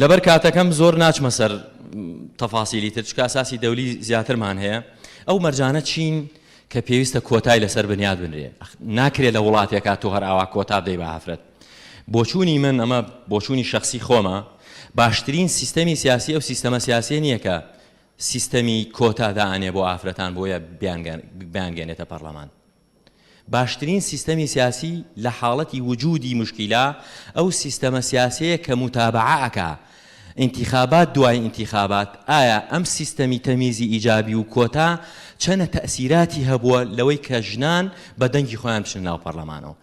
[SPEAKER 3] لەبەر کاتەکەم زۆر ناچمە سەر تەفاسیلی تر چکە ئاساسی دەولی زیاترمان هەیە ئەو مەرجانە چین کە پێویستە کۆتای لەسەر بنیاد بنرێ ناکرێت لە وڵاتێکا تۆ هەر ئاوا کۆتا بدەی بە ئافرەت. بۆچوونی من ئەمە بۆچوونی شخصی خۆمە باشترین سیستەمی سیاسی ئەو سیستەمە سیاسی نییە کە سیستەمی کۆتا دائانێ بۆ ئافرەتان بۆیە بیانگەنێتە پەرلەمان. باشترین سیستەمی سیاسی لە حاڵەتی وجودی مشکیلا ئەو سیستەمە سیاسەیە کە متابعەکە انتخابات دوای انتخابات ئایا ئەم سیستەمی تەمیزی ئیجابی و کۆتا چەنە تەئسیراتی هەبووە لەوەی کە ژنان بە دەنگی خۆیان بچن ناو پەرلەمانەوە.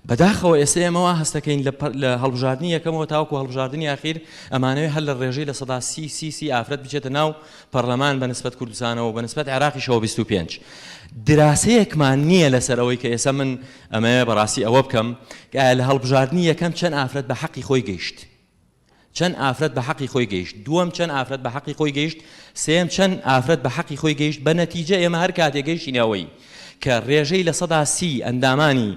[SPEAKER 3] بەداخەوە ئێستا ئێمەوە هەستەکەین لە هەڵبژاردننی یەکەمەوە تاوەکو هەڵبژاردننی ئاخیر ئەمانەوێ هەر لە ڕێژەی لە سەدا سی ئافرەت بچێتە ناو پەرلەمان بە نسبەت کوردستانەوە بە نسبەت عێراقیشەوە 25. دراسەیەکمان نییە لەسەر ئەوەی کە ئێستا من ئەمەیە بەڕاستی ئەوە بکەم لە هەڵبژاردننی یەکەم چەند ئافرەت بە حەقی خۆی گەیشت چەند ئافرەت بە حەقی خۆی گەیشت دووەم چەند ئافرەت بە حەقی خۆی گەیشت سێم چەند ئافرەت بە حەقی خۆی گەیشت بە نەتیجە ئێمە هەر کاتێک گەیشتینەوەی کە ڕێژەی لە سەدا 30 ئەندامانی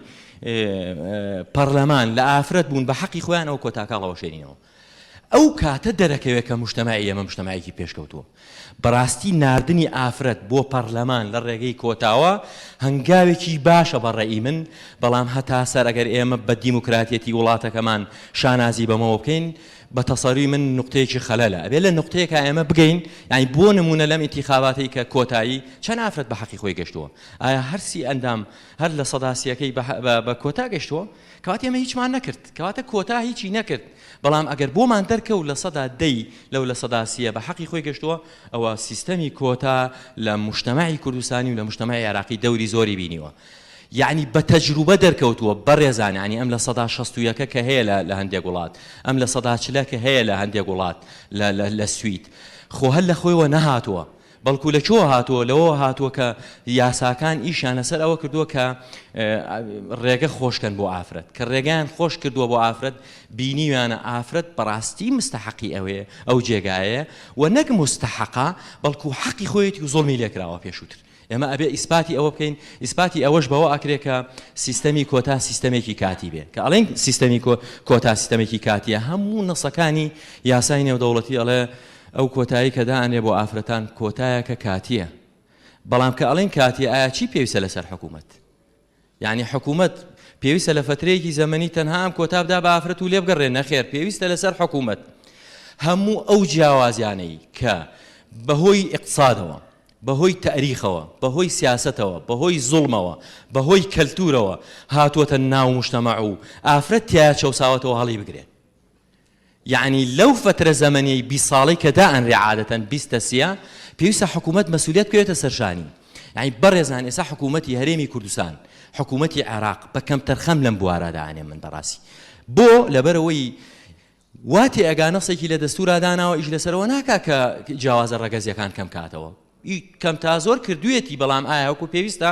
[SPEAKER 3] پەرلەمان لە ئافرەت بوون بە حەقی خۆیان ئەو کۆتاکاڵەوە شێنینەوە. ئەو کاتە دەرەکەوێت کە مجتەمەعی ئێمە مجتەمەعێکی پێشکەوتووە. بەڕاستی ناردنی ئافرەت بۆ پەرلەمان لە ڕێگەی کۆتاوە هەنگاوێکی باشە بەڕێی من بەڵام هەتا سەر ئەگەر ئێمە بە دیموکراتیەتی وڵاتەکەمان شانازی بەمەوە بکەین بە تەسەڕوی من نقطەیەکی خەلەلە ئەبێ لە نقطەیەکە ئێمە بگەین یعنی بۆ نمونە لەم ئینتیخاباتی کە کۆتایی چەند ئافرەت بە حەقی خۆی گەشتووە ئایا هەرسی ئەندام هەر لە سەداسیەکەی بە کۆتا گەشتووە کەواتە ئێمە هیچمان نەکرد کەواتە کۆتا هیچی نەکرد بەڵام ئەگەر بۆمان دەرکەوت لە سەدا دەی لەو لە سەداسیە بە حەقی خۆی گەشتووە ئەوە سیستەمی کۆتا لە مجتەمەعی کوردستانی و لە مجتەمەعی عێراقی دەوری زۆری بینیوە. یعنی بە تەجروبە دەرکەوتووە بەڕێزان ینی ئەم لە سەدا 61 کە هەیە لە هەندێک وڵات ئەم لە سەدا 40 کە هەیە لە هەندێک وڵات لە سوید خۆ هەر لە خۆیەوە نەهاتووە بەڵکو لە چۆ هاتووە لەوە هاتووە کە یاساکان ئیشانە سەر ئەوە کردووە کە ڕێگە خۆشکەن بۆ ئافرەت کە ڕێگەیان خۆش کردووە بۆ ئافرەت بینیویانە ئافرەت بەڕاستی مستەحەقی ئەوەیە ئەو جێگایە و نەک مستەحەقا بەڵکو حەقی خۆیەتی و زۆڵمی لێکراوە پێشووتر. ئێمە ئەبێ ئیسپاتی ئەوە بکەین ئیسپاتی ئەوەش بەوە ئەکرێت کە سیستەمی کۆتا سیستەمێکی کاتی بێ کە ئەڵێن سیستەمی کۆتا سیستەمێکی کاتیە هەموو نەسەکانی یاسای نێودەوڵەتی ئەڵێ ئەو کۆتایی کە دائانێ بۆ ئافرەتان کۆتایەکە کاتیە بەڵام کە ئەڵێن کاتیە ئایا چی پێویستە لەسەر حکوومەت یعنی حکوومەت پێویستە لە فترەیەکی زەمەنی تەنها ئەم کۆتا بدا بە ئافرەت و لێ بگەڕێ نەخێر پێویستە لەسەر حکوومەت هەموو ئەو جیاوازیانەی کە بەهۆی ئیقتصادەوە بەهۆی تاریخەوە بەهۆی سیاسەتەوە بەهۆی زوڵمەوە بەهۆی کەلتورەوە هاتووەتە ناو مجتەمەع و ئافرەت تیا چەوساوەتەوە هەڵی بگرێت يعني لەو فترە زەمەنیەی 20 ساڵی کە دائەنرێ عادەتەن 23 پێویستە حکوومەت مەسئولیت بکەوێتە سەرشانی يعني بەڕێزان ئێستا حکوومەتی هەرێمی کوردستان حکوومەتی عێراق بە کەمتەر خەم لەم بوارەدانێ من بەڕاستی بۆ لەبەرەوەی واتی ئەگا نەسێکی لە دەستورا داناوە ئیش لەسەرەوە ناکا کە جیاوازە ڕەگەزیەکان کەم کاتەوە کەم تا زۆر کردوێتی بەڵام ئایا وەکو پێویستە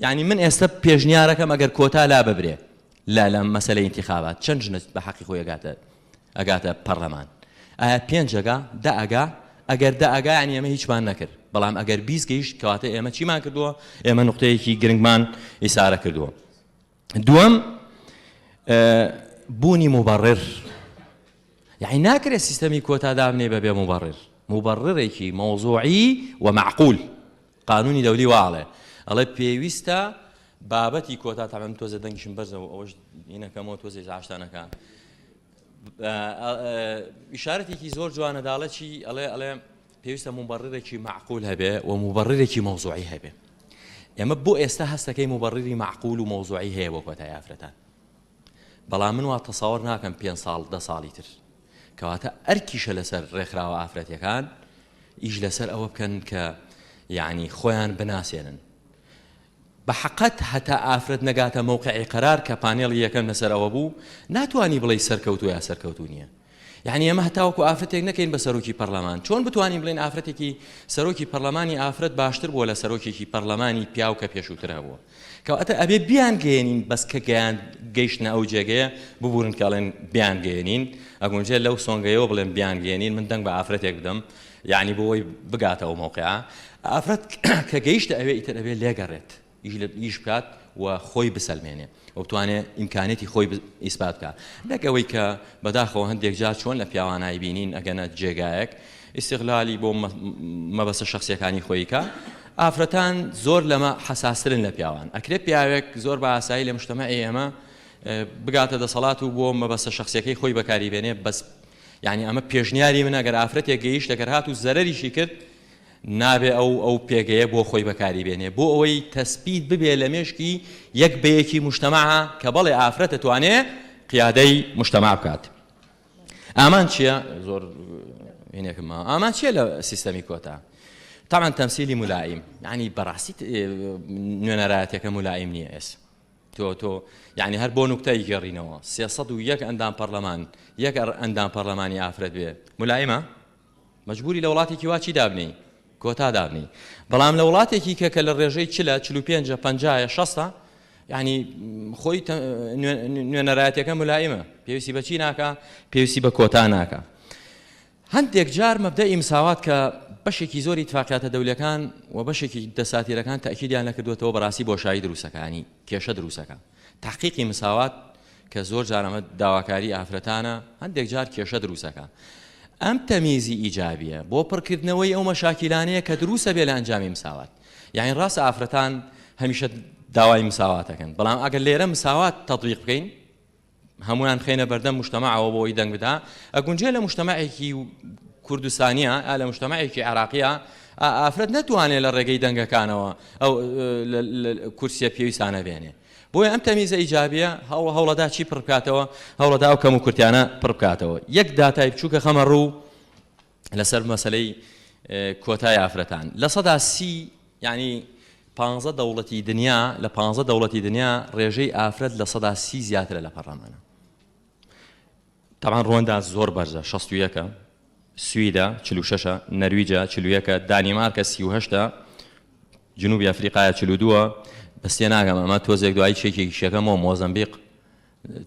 [SPEAKER 3] يعني من ئێستا پێشنیارەکەم ئەگەر کۆتا لا ببرێ لا مەسەلەی انتخابات چەند ژنە بە حەقی خۆی ئەگاتە پەرلەمان ئایا 5 ئەگا ئەگەر ئەگا یعنی ئێمە هیچمان نەکرد بەڵام ئەگەر 20 گەیشت کەواتە ئێمە چیمان کردووە ئێمە نقطەیەکی گرنگمان ئیسارە کردووە دووەم بوونی مبرر يعني ناكر السيستمي كوتا دامني ببي مبررێکی موضوعي ومعقول قانوني دولي واعلى الله بيويستا بابتي كوتا طبعا توزي دنگشن برزه اوش هنا كمو توزي عشتانا كان اشارتي زور جوانا دالتشي الله بيويستا مبررێکی معقول هبه ومبررێکی موضوعي هبه اما بو استا هستكي مبرري معقول وموضوعي هي وكوتا يافرتان بەڵام من وا تەساوەڕ ناکەم 5 ساڵ 10 ساڵی تر کەواتە ئەرکیشە لەسەر ڕێکخراوە ئافرەتیەکان ئیش لەسەر ئەوە بکەن کە یعنی خۆیان بناسێنن بە حەقەت هەتا ئافرەت نەگاتە مەوقعی قەرار کە پانێڵی یەکەم لەسەر ئەوە بوو ناتوانی بڵێ سەرکەوتووە یا سەرکەوتوو نییە یعنی ئەمە هەتاوەکو ئافرەتێک نەکەین بە سەرۆکی پەرلەمان چۆن بتوانین بڵێن ئافرەتێکی سەرۆکی پەرلەمانی ئافرەت باشتر بووە لە سەرۆکێکی پەرلەمانی پیاو کە پێشووتر هەبووە کەواتە ئەبێ بیان گەێنین بەس کە گەیشتنە ئەو جێگەیە ببورن کەڵێن بیان گەێنین ئەگونجێ لەو سۆنگەیەوە بڵێن بیان گەێنین من دەنگ بە ئافرەتێک بدەم یعنی بۆی بگاتەوە مەوقعە ئافرەت کە گەیشتە ئەوێ ئیتر ئەبێ لێگەڕێت ئیش بکات و خۆی بسەلمێنێ و بتوانێت ئیمکانێتی خۆی ئیسبات بکات نەکەوەی کە بەداخەوە هەندێک جار چۆن لە پیاوانایی بینین ئەگەنە جێگایەک ئیستیغلالی بۆ مەبەستە شەخسیەکانی خۆی کە ئافرەتان زۆر لەمە حەساسترن لە پیاوان ئەکرێ پیاوێک زۆر بە ئاسایی لە مجتەمەعی ئێمە بگاتە دەسەڵات و بۆ مەبەستە شەخسیەکەی خۆی بەکاری بێنێ بەس یعنی ئەمە پێشنیاری من ئەگەر ئافرەتێک گەیشت ئەگەر هات و زەرەریشی کرد نابێ ئەو پێگەیە بۆ خۆی بەکاری بێنێ بۆ ئەوەی تەسبیت ببێ لە مێشکی یەک بەیەکی مجتەمەعە کە بەڵێ ئافرەت دەتوانێ قیادەی مجتەمەع بکات ئامان چییە زۆر هینێکمە ئامان چییە لە سیستەمی کۆتا طبعا تمثيلي ملائم يعني براسيت نونراتك ملائم نيس تو يعني هر بو نقطه يقرينوا سياسه وياك عندنا برلمان ياك عندنا برلماني افرد به ملائمه مجبوري لولاتي واچی دابني كوتا دابني بلام لولاتي كل الرجي چلا 45 50 60 يعني خوي نونراتك ملائمه بيسي بچيناكا بيسي بكوتاناكا هەندێک جار مەبدەئی مساوات کە بەشێکی زۆری اتفاقیاتە دەولیەکان و بەشێکی دەساتیرەکان تاکیدیان نەکردوێتەوە بەڕاستی بۆشایی دروستەکانی کێشە دروستەکە تحقیقی مساوات کە زۆر جار ئەمە داواکاری ئافرەتانە هەندێک جار کێشە دروستەکە ئەم تەمیزی ئیجابیە بۆ پڕکردنەوەی ئەو مەشاکیلانەیە کە دروستە بێ لە ئەنجامی مساوات یعنی ڕاستە ئافرەتان هەمیشە داوای مساواتەکەن بەڵام ئەگەر لێرە مساوات تەطبیق بکەین هەمویان خێنە بەردەم مجتەمەعەوە بۆی دەنگ بدا ئەگونجێ لە مجتەمەعێکی کوردستانیە لە مجتەمەعێکی عێراقیە ئافرەت نەتوانێت لە ڕێگەی دەنگەکانەوە ئەو کورسیە پێویستانە بێنێ بۆیە ئەم تەمیزە ئیجابیە هەوڵەدا چی پڕ بکاتەوە هەوڵەدا و کەم و کورتیانە پڕ بکاتەوە یەک داتای بچووکە خەمە ڕوو لەسەر مەسەلەی کۆتای ئافرەتان لە سەدا 30 یعنی 15 دەوڵەتی دنیا لە 15 دەوڵەتی دنیا ڕێژەی ئافرەت لە سەدا 30 زیاترە لە پەرلەمانە طبعا ڕۆندا زۆر بەرزە 61 سویدا 46 نەرویجە 41 دانیمارکە 38 جنوبی ئەفریقایە 42 بەس تێ ناکەم ئەمە تۆزێک دوایی چێکی شەکەمەوە مۆزەمبیق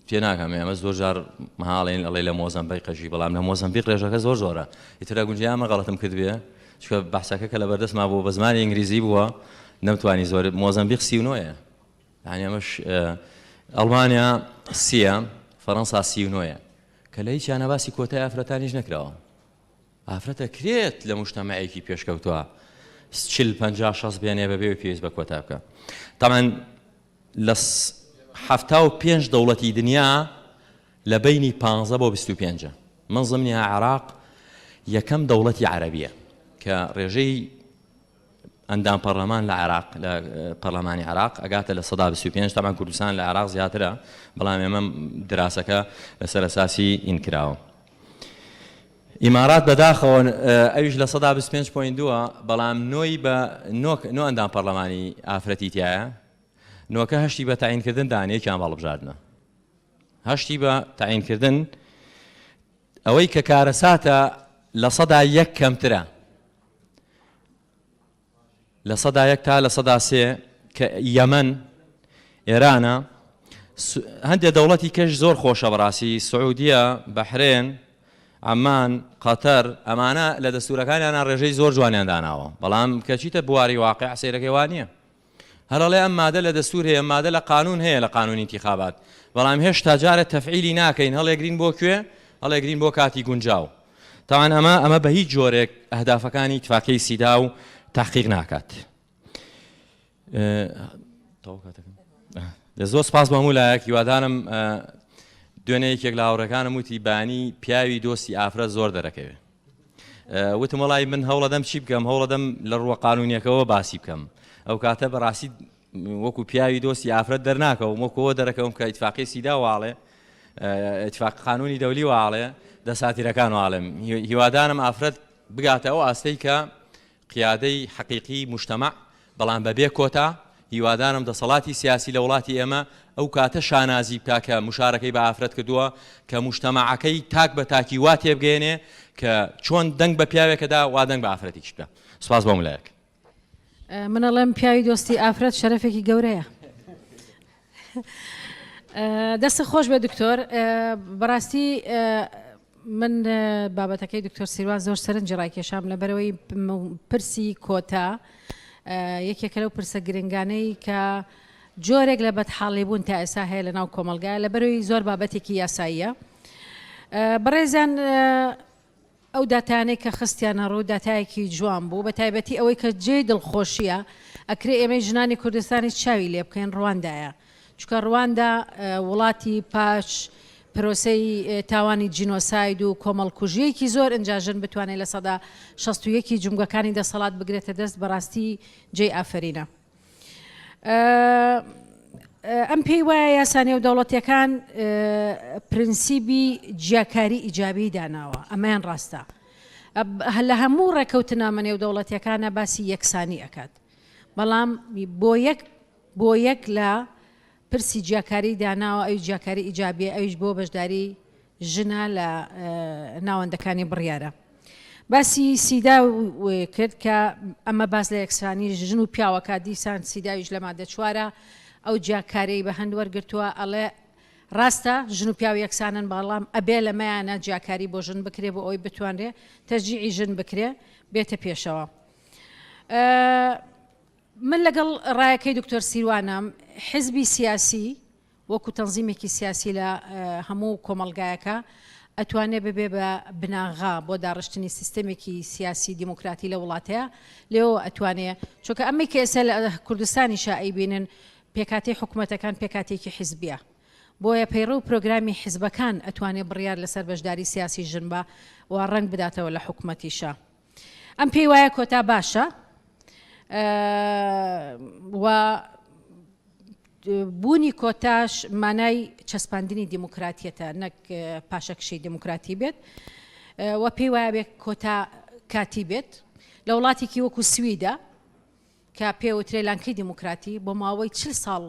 [SPEAKER 3] تێ ناکەم ئێمە زۆر جار مەهاڵێن ئەڵێ لە مۆزەمبیقەژی بەڵام لە مۆزەمبیق ڕێژەکە زۆر زۆرە ئیترە گونجی ئەمە غەڵەتم کرد بێ چونکە بەحسەکە کە لە بەردەستما بوو بە زمانی ئینگلیزی بووە نەمتوانی زۆر مۆزەمبیق 39 یعنی ئەمەش ئەڵمانیا 30 فەڕەنسا 39 کە لە هیچیانە باسی کۆتای ئافرەتانیش نەکراوە ئافرەتە کرێت لە مجتەمەعێکی پێشکەوتووە 40-50-60 بێنێ بەبێ پێویست بە کۆتا بکە طبعا لە 75 دەوڵەتی دنیا لە بینی 15 بۆ 25 من ضمنی عێراق یەکەم دەوڵەتی عەرەبیە کە ڕێژەی ئەندام پەرلەمان لە عێراق لە پەرلەمانی عێراق ئەگاتە لە 125 طبعا کوردستان لە عێراق زیاترە بەڵام ئێمە دراسەکە لەسەر ئەساسی ئین کراوە ئیمارات بەداخەوە ئەویش لە 125.2 بەڵام نۆی بە نۆ ئەندام پەرلەمانی ئافرەتی تایە نۆکە هەشتی بە تاعینکردن دانەیەکیان بەڵبژاردنە هەشتی بە تاعینکردن ئەوەی کە کارەساتە لە 100 کەمترە لە 100 تا لە 103 کە یەمەن ئێرانە هەندێک دەوڵەتی کەش زۆر خۆشە بەڕاستی سعودیە بەحرێن عمان قەتەر ئەمانە لە دەستورەکانیان ڕێژەی زۆر جوانیان داناوە بەڵام کە چیتە بواری واقع سەیرەکەی وانە هەرڵێ ئەم مادە لە دەستور هەیە مادە لە قانون هەیە لە قانونی انتخابات بەڵام هێشتا جارە تەفعیلی ناکەین هەڵێگرین بۆ کوێ هەڵێگرین بۆ کاتی گونجاو تاوان ئەمە بە هیچ جۆرێک ئەهدافەکانی اتفاقیەی سیدا و تحقیق ناکات زۆر سپاس بە هەموو لایەک هیوادارم دوێنێ یەکێک لە هاوڕێکانم وتی بانی پیاوی دۆستی ئافرەت زۆر دەرەکەوێت وتم وەڵی من هەوڵەدەم چی بکەم هەوڵەدەم لە ڕووە قانونیەکەوە باسی بکەم ئەو کاتە بەڕاستی وەکو پیاوی دۆستی ئافرەت دەرناکەوم وەکەوە دەرەکەوم کە ئیتفاقی سیدا واڵێ اتفاق قانونی دەولی واڵێ دەساتیرەکان واڵێم هیوادارم ئافرەت بگاتە ئەو ئاستەی کە قیادەی حەقیقی مجتەمع بەڵام بەبێ کۆتا هیوادارم دەسەڵاتی سیاسی لە وڵاتی ئێمە ئەو کاتە شانازی بکە کە مشارەکەی بە ئافرەت کردووە کە مجتەمەعەکەی تاک بە تاکی وا تێبگەێنێ کە چۆن دەنگ بە پیاوێکەدا وا دەنگ بە ئافرەتێکیش بکە سوپاس بۆ ملایەک
[SPEAKER 1] منەڵێم پیاوی دۆستی ئافرەت شەرەفێکی گەورەیە دەستە خۆش بێ دکتۆر بەڕاستی من بابەتەکەی دکتۆر سیروان زۆر سەرنجی ڕایکێشام لەبەرەوەی پرسی کۆتا یەکێکە لەو پرسە گرنگانەی کە جۆرێک لە بەدحاڵیبوون تا ئێستا هەیە لە ناو کۆمەلگایە لەبەرەوەی زۆر بابەتێکی یاساییە بەڕێزان ئەو داتانەی کە خستیانە ڕوو داتایەکی جوان بوو بە تایبەتی ئەوەی کە جێ دڵخۆشیە ئەکرێ ئێمەی ژنانی کوردستانی چاوی لێ بکەین ڕواندایە چکە ڕواندا وڵاتی پاش پرۆسەی تاوانی جینۆساید و کۆمەڵکوژیەکی زۆر ئەنجاژن بتوانێت لە 161 جمگەکانی دەسەڵات بگرێتە دەست بەڕاستی جێی ئافرینە ئەم پێی وایە یاسانیە و دەوڵەتیەکان پرینسیبی جیاکاری ئیجابی داناوە ئەمەیان ڕاستە لە هەموو ڕێکەوتنامە نێو دەوڵەتیەکانە باسی یەکسانی ئەکات بەڵام بۆ یەک لە پرسی جیاکاری داناوە ئەوی جیاکاری ئیجابیە ئەویش بۆ بەشداری ژنە لە ناوەندەکانی بڕیارە باسی سیدا کرد کە ئەمە باس لە یەکسانی ژن و پیاوەکە دیسان سیداویش لە مادە چوارە ئەو جیاکارەی بە هەند وەرگرتووە ئەڵێ ڕاستە ژن و پیاو یەکسانن بەڵام ئەبێ لەمەیانە جیاکاری بۆ ژن بکرێ بۆ ئەوی بتوانرێ تەشجیعی ژن بکرێ بێتە پێشەوە من لەگەڵ ڕایەکەی دکتۆر سیروانم حزبی سیاسی وەکو تەنزیمێکی سیاسی لە هەموو کۆمەلگایەکە ئەتوانێت ببێ بە بناغا بۆ داڕشتنی سیستەمێکی سیاسی دیموکراتی لە وڵاتەیە لێەوە ئەتوانێت چونکە ئەمەی کە ئێستا لە کوردستانی شائعی بینن پێکاتی حکوومەتەکان پێکاتێکی حیزبیە بۆیە پەیڕە و پرۆگرامی حیزبەکان ئەتوانێت بڕیار لەسەر بەشداری سیاسی ژن بە و ڕەنگ بداتەوە لە حکوومەتیشە ئەم پێی وایە کۆتا باشە و بوونی کۆتاش مانای چەسپاندنی دیموکراتیەتە نەک پاشەکشی دیموکراتی بێت و پێی وایە بێت کۆتا کاتی بێت لە وڵاتێکی وەکو سویدا کە پێوترێ لانکەی دیموکراتی بۆ ماوەی 40 ساڵ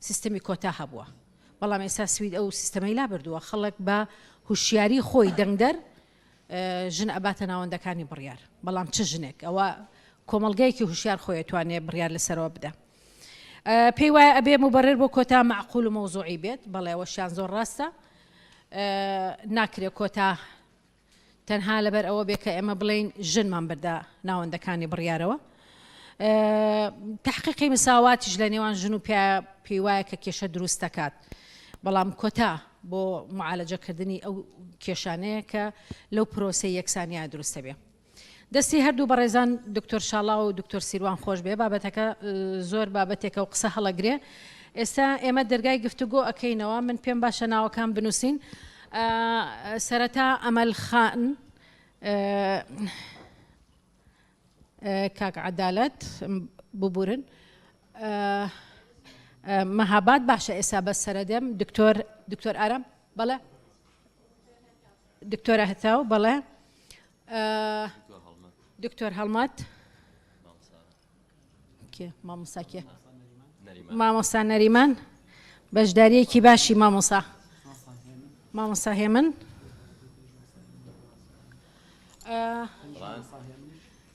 [SPEAKER 1] سیستەمی کۆتا هەبووە بەڵام ئێستا سوید ئەو سیستەمەی لا بردووە خەڵک بە هوشیاری خۆی دەنگدەر ژن ئەباتە ناوەندەکانی بڕیار بەڵام چ ژنێک ئەوە کۆمەلگایەکی هوشیار خۆی توانێت بڕیار لەسەرەوە بدە پێی وایە ئەبێ مبرر بۆ کۆتا معقول و مەوزوعی بێت بەڵێ ئەوەشیان زۆر ڕاستە ناکرێت کۆتا تەنها لەبەر ئەوە بێ کە ئێمە بڵین ژنمان بردا ناوەندەکانی بڕیارەوە تحقیقی مساواتیش لە نێوان ژن و پێی وایە کە کێشە دروست دەکات بەڵام کۆتا بۆ معالەجەکردنی ئەو کێشانەیە کە لەو پرۆسەی یەکسانیە دروستە بێ دەستی هەردوو بەڕێزان دکتۆر شاڵا و دکتۆر سیروان خۆش بێ بابەتەکە زۆر بابەتێکە و قسە هەڵەگرێ ئێستا ئێمە دەرگای گفتوگۆ ئەەکەینەوە من پێم باشە ناوەکان بنووسین سەرەتا ئەمەل خان کاک عەدالەت ببورن مەهاباد باشە ئێستا بەس سەرەدەم دکتۆر ئارام بەڵێ دکتۆرە هەتاو بەڵێ دکتۆر هەڵمەت مامۆستا نەریمان بەشداریەکی باشی مامۆستا هێمن